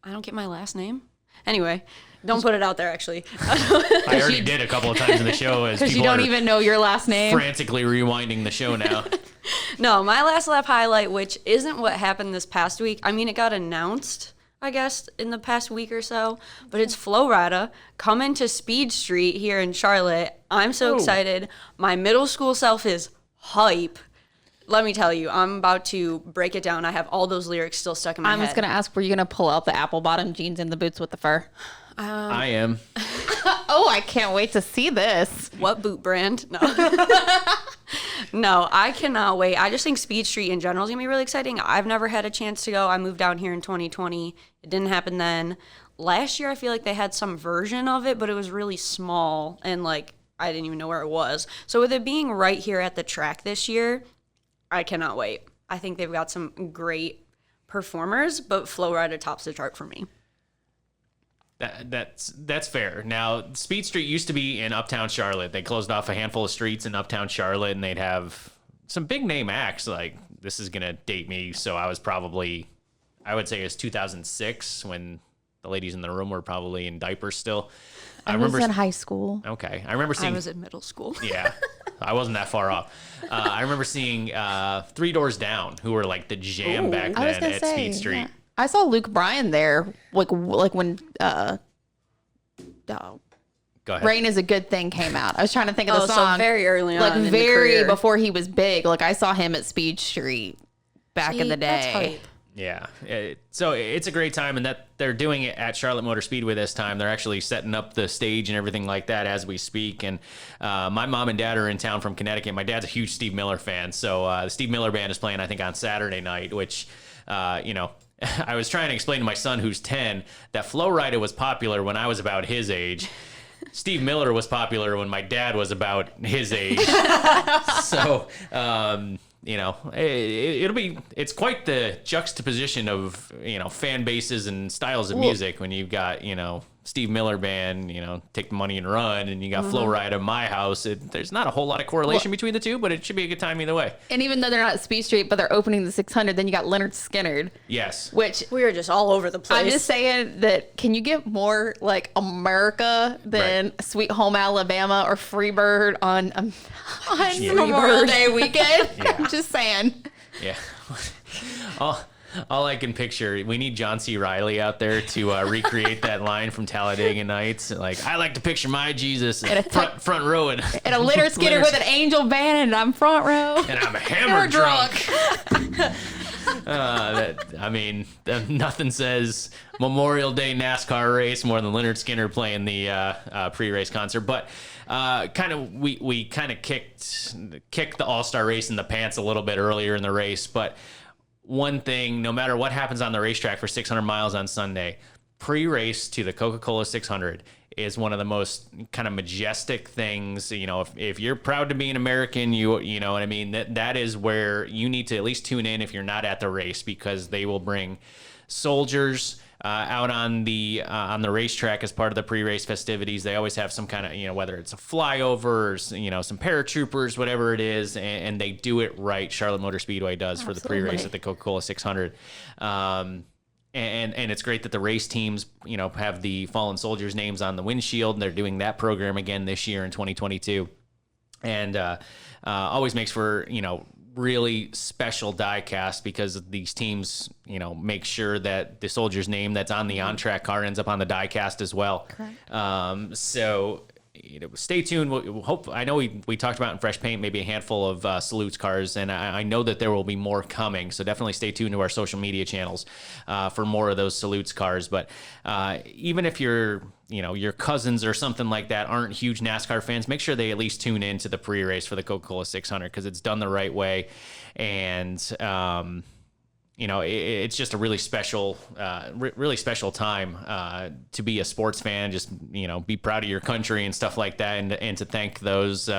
I don't get my last name. Anyway, don't put it out there, actually. I already did a couple of times in the show as Because people you don't are even know your last name. frantically rewinding the show now. No, my last lap highlight, which isn't what happened this past week. I mean, it got announced, I guess, in the past week or so, but it's Flowrida coming to Speed Street here in Charlotte. I'm so excited. My middle school self is hype. Let me tell you, I'm about to break it down. I have all those lyrics still stuck in my head. I'm just going to ask, were you going to pull out the apple bottom jeans and the boots with the fur? I am. Oh, I can't wait to see this. What boot brand? No. No, I cannot wait. I just think Speed Street in general is going to be really exciting. I've never had a chance to go. I moved down here in 2020. It didn't happen then. Last year, I feel like they had some version of it, but it was really small and like I didn't even know where it was. So with it being right here at the track this year, I cannot wait. I think they've got some great performers, but Flowrida tops the chart for me. That's fair. Now, Speed Street used to be in Uptown Charlotte. They closed off a handful of streets in Uptown Charlotte, and they'd have some big name acts. Like, this is going to date me, so I would say it was 2006 when the ladies in the room were probably in diapers still. I was in high school. Okay. I remember seeing... I was in middle school. Yeah. I wasn't that far off. I remember seeing Three Doors Down, who were like the jam back I was then gonna at say, Speed Street. yeah. I saw Luke Bryan there, like when Go ahead. "Rain Is a Good Thing" came out. I was trying to think of the So song. very early on like in the very career. before he was big. Like I saw him at Speed Street back in the That's day. hype. Yeah. So it's a great time, and that they're doing it at Charlotte Motor Speedway this time. They're actually setting up the stage and everything like that as we speak. And my mom and dad are in town from Connecticut. My dad's a huge Steve Miller fan. So the Steve Miller Band is playing, I think, on Saturday night, which, I was trying to explain to my son, who's 10, that Flowrida was popular when I was about his age. Steve Miller was popular when my dad was about his age. So, it's quite the juxtaposition of, fan bases and styles of music when you've got, Steve Miller Band, Take the Money and Run, and you got Flowrida, My House. There's not a whole lot of correlation between the two, but it should be a good time either way. And even though they're not at Speed Street, but they're opening the 600, then you got Leonard Skinner, Yes. which We are just all over the place. I'm just saying that can you get more like America than Sweet Home Alabama or Freebird on Memorial Day weekend? Yeah. I'm just saying. Yeah. All I can picture, we need John C. Reilly out there to recreate that line from Talladega Nights. Like, I like to picture my Jesus front row and And a Leonard Skinner with an angel band, and I'm front row. and I'm hammered drunk. Nothing says Memorial Day NASCAR race more than Leonard Skinner playing the pre-race concert. But we kind of kicked the All-Star Race in the pants a little bit earlier in the race. But one thing, no matter what happens on the racetrack for 600 miles on Sunday, pre-race to the Coca-Cola 600 is one of the most kind of majestic things. If you're proud to be an American, you know what I mean? That is where you need to at least tune in if you're not at the race, because they will bring soldiers out on the racetrack as part of the pre-race festivities. They always have some kind of, whether it's a flyover or, some paratroopers, whatever it is, and they do it right. Charlotte Motor Speedway does for the pre-race at the Coca-Cola 600. And it's great that the race teams, have the fallen soldiers' names on the windshield. They're doing that program again this year in 2022. And always makes for, really special die cast, because these teams, make sure that the soldier's name that's on the on-track car ends up on the die cast as well. Correct. So stay tuned. I know we talked about in Fresh Paint maybe a handful of salutes cars, and I know that there will be more coming. So definitely stay tuned to our social media channels for more of those salutes cars. But even if your cousins or something like that aren't huge NASCAR fans, make sure they at least tune in to the pre-race for the Coca-Cola 600, because it's done the right way. And it's just a really special time to be a sports fan. Just be proud of your country and stuff like that, and to thank those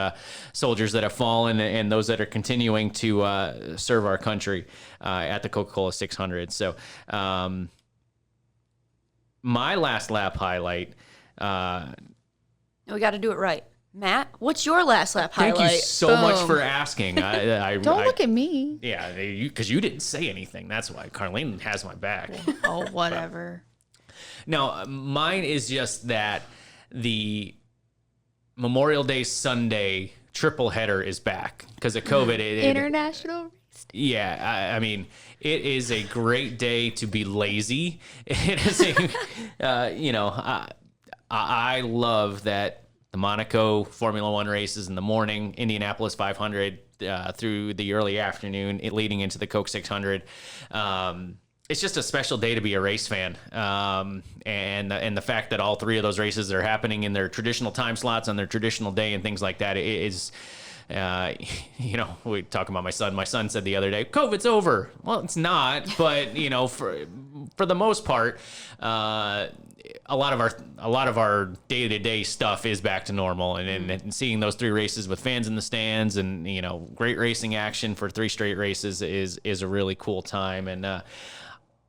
soldiers that have fallen and those that are continuing to serve our country at the Coca-Cola 600. So my last lap highlight We got to do it right. Matt, what's your last lap highlight? Thank you so much Boom. for asking. Don't look at me. Yeah, because you didn't say anything. That's why Carlene has my back. Oh, whatever. No, mine is just that the Memorial Day Sunday triple header is back because of COVID. International Race Day. Yeah, I mean, it is a great day to be lazy. It is I love that the Monaco Formula One races in the morning, Indianapolis 500 through the early afternoon, leading into the Coke 600. It's just a special day to be a race fan, and the fact that all three of those races are happening in their traditional time slots on their traditional day and things like that is. We talk about my son. My son said the other day, "COVID's over." Well, it's not, but for the most part, a lot of our day-to-day stuff is back to normal, and seeing those three races with fans in the stands and great racing action for 3 straight races is a really cool time. And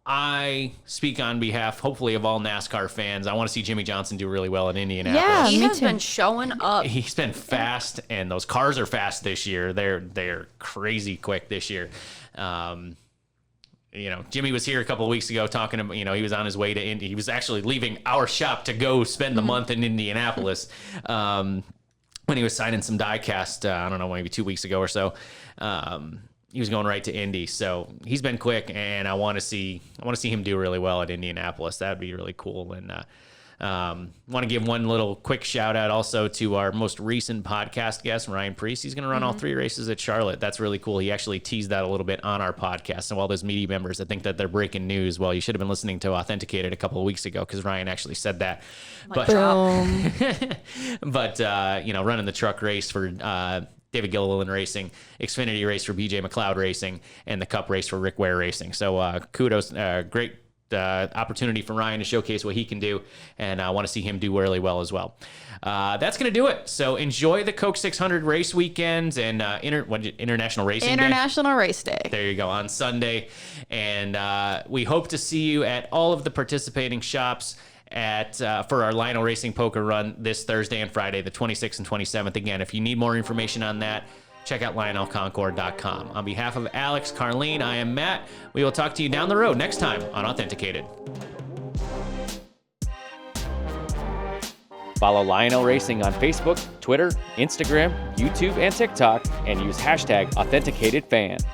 I speak on behalf, hopefully, of all NASCAR fans. I want to see Jimmy Johnson do really well in Indianapolis. Yeah, He me has too. been showing up. He's been fast, and those cars are fast this year. They're crazy quick this year. Jimmy was here a couple of weeks ago talking about, he was on his way to Indy. He was actually leaving our shop to go spend the month in Indianapolis when he was signing some die cast, I don't know, maybe 2 weeks ago or so. He was going right to Indy. So he's been quick, and I want to see him do really well at Indianapolis. That'd be really cool. And want to give one little quick shout out also to our most recent podcast guest, Ryan Priest. He's going to run all 3 races at Charlotte. That's really cool. He actually teased that a little bit on our podcast. And all those media members that think that they're breaking news, well, you should have been listening to Authenticated a couple of weeks ago because Ryan actually said that. But running the truck race for David Gilliland Racing, Xfinity race for BJ McLeod Racing, and the Cup race for Rick Ware Racing. So kudos, great opportunity for Ryan to showcase what he can do, and I want to see him do really well as well. That's going to do it. So enjoy the Coke 600 race weekends and International Racing Day. International Race Day. There you go, on Sunday. And we hope to see you at all of the participating shops for our Lionel Racing Poker Run this Thursday and Friday, the 26th and 27th. Again, if you need more information on that, check out LionelConcord.com. On behalf of Alex, Carlene, I am Matt. We will talk to you down the road next time on Authenticated. Follow Lionel Racing on Facebook, Twitter, Instagram, YouTube, and TikTok, and use #AuthenticatedFan.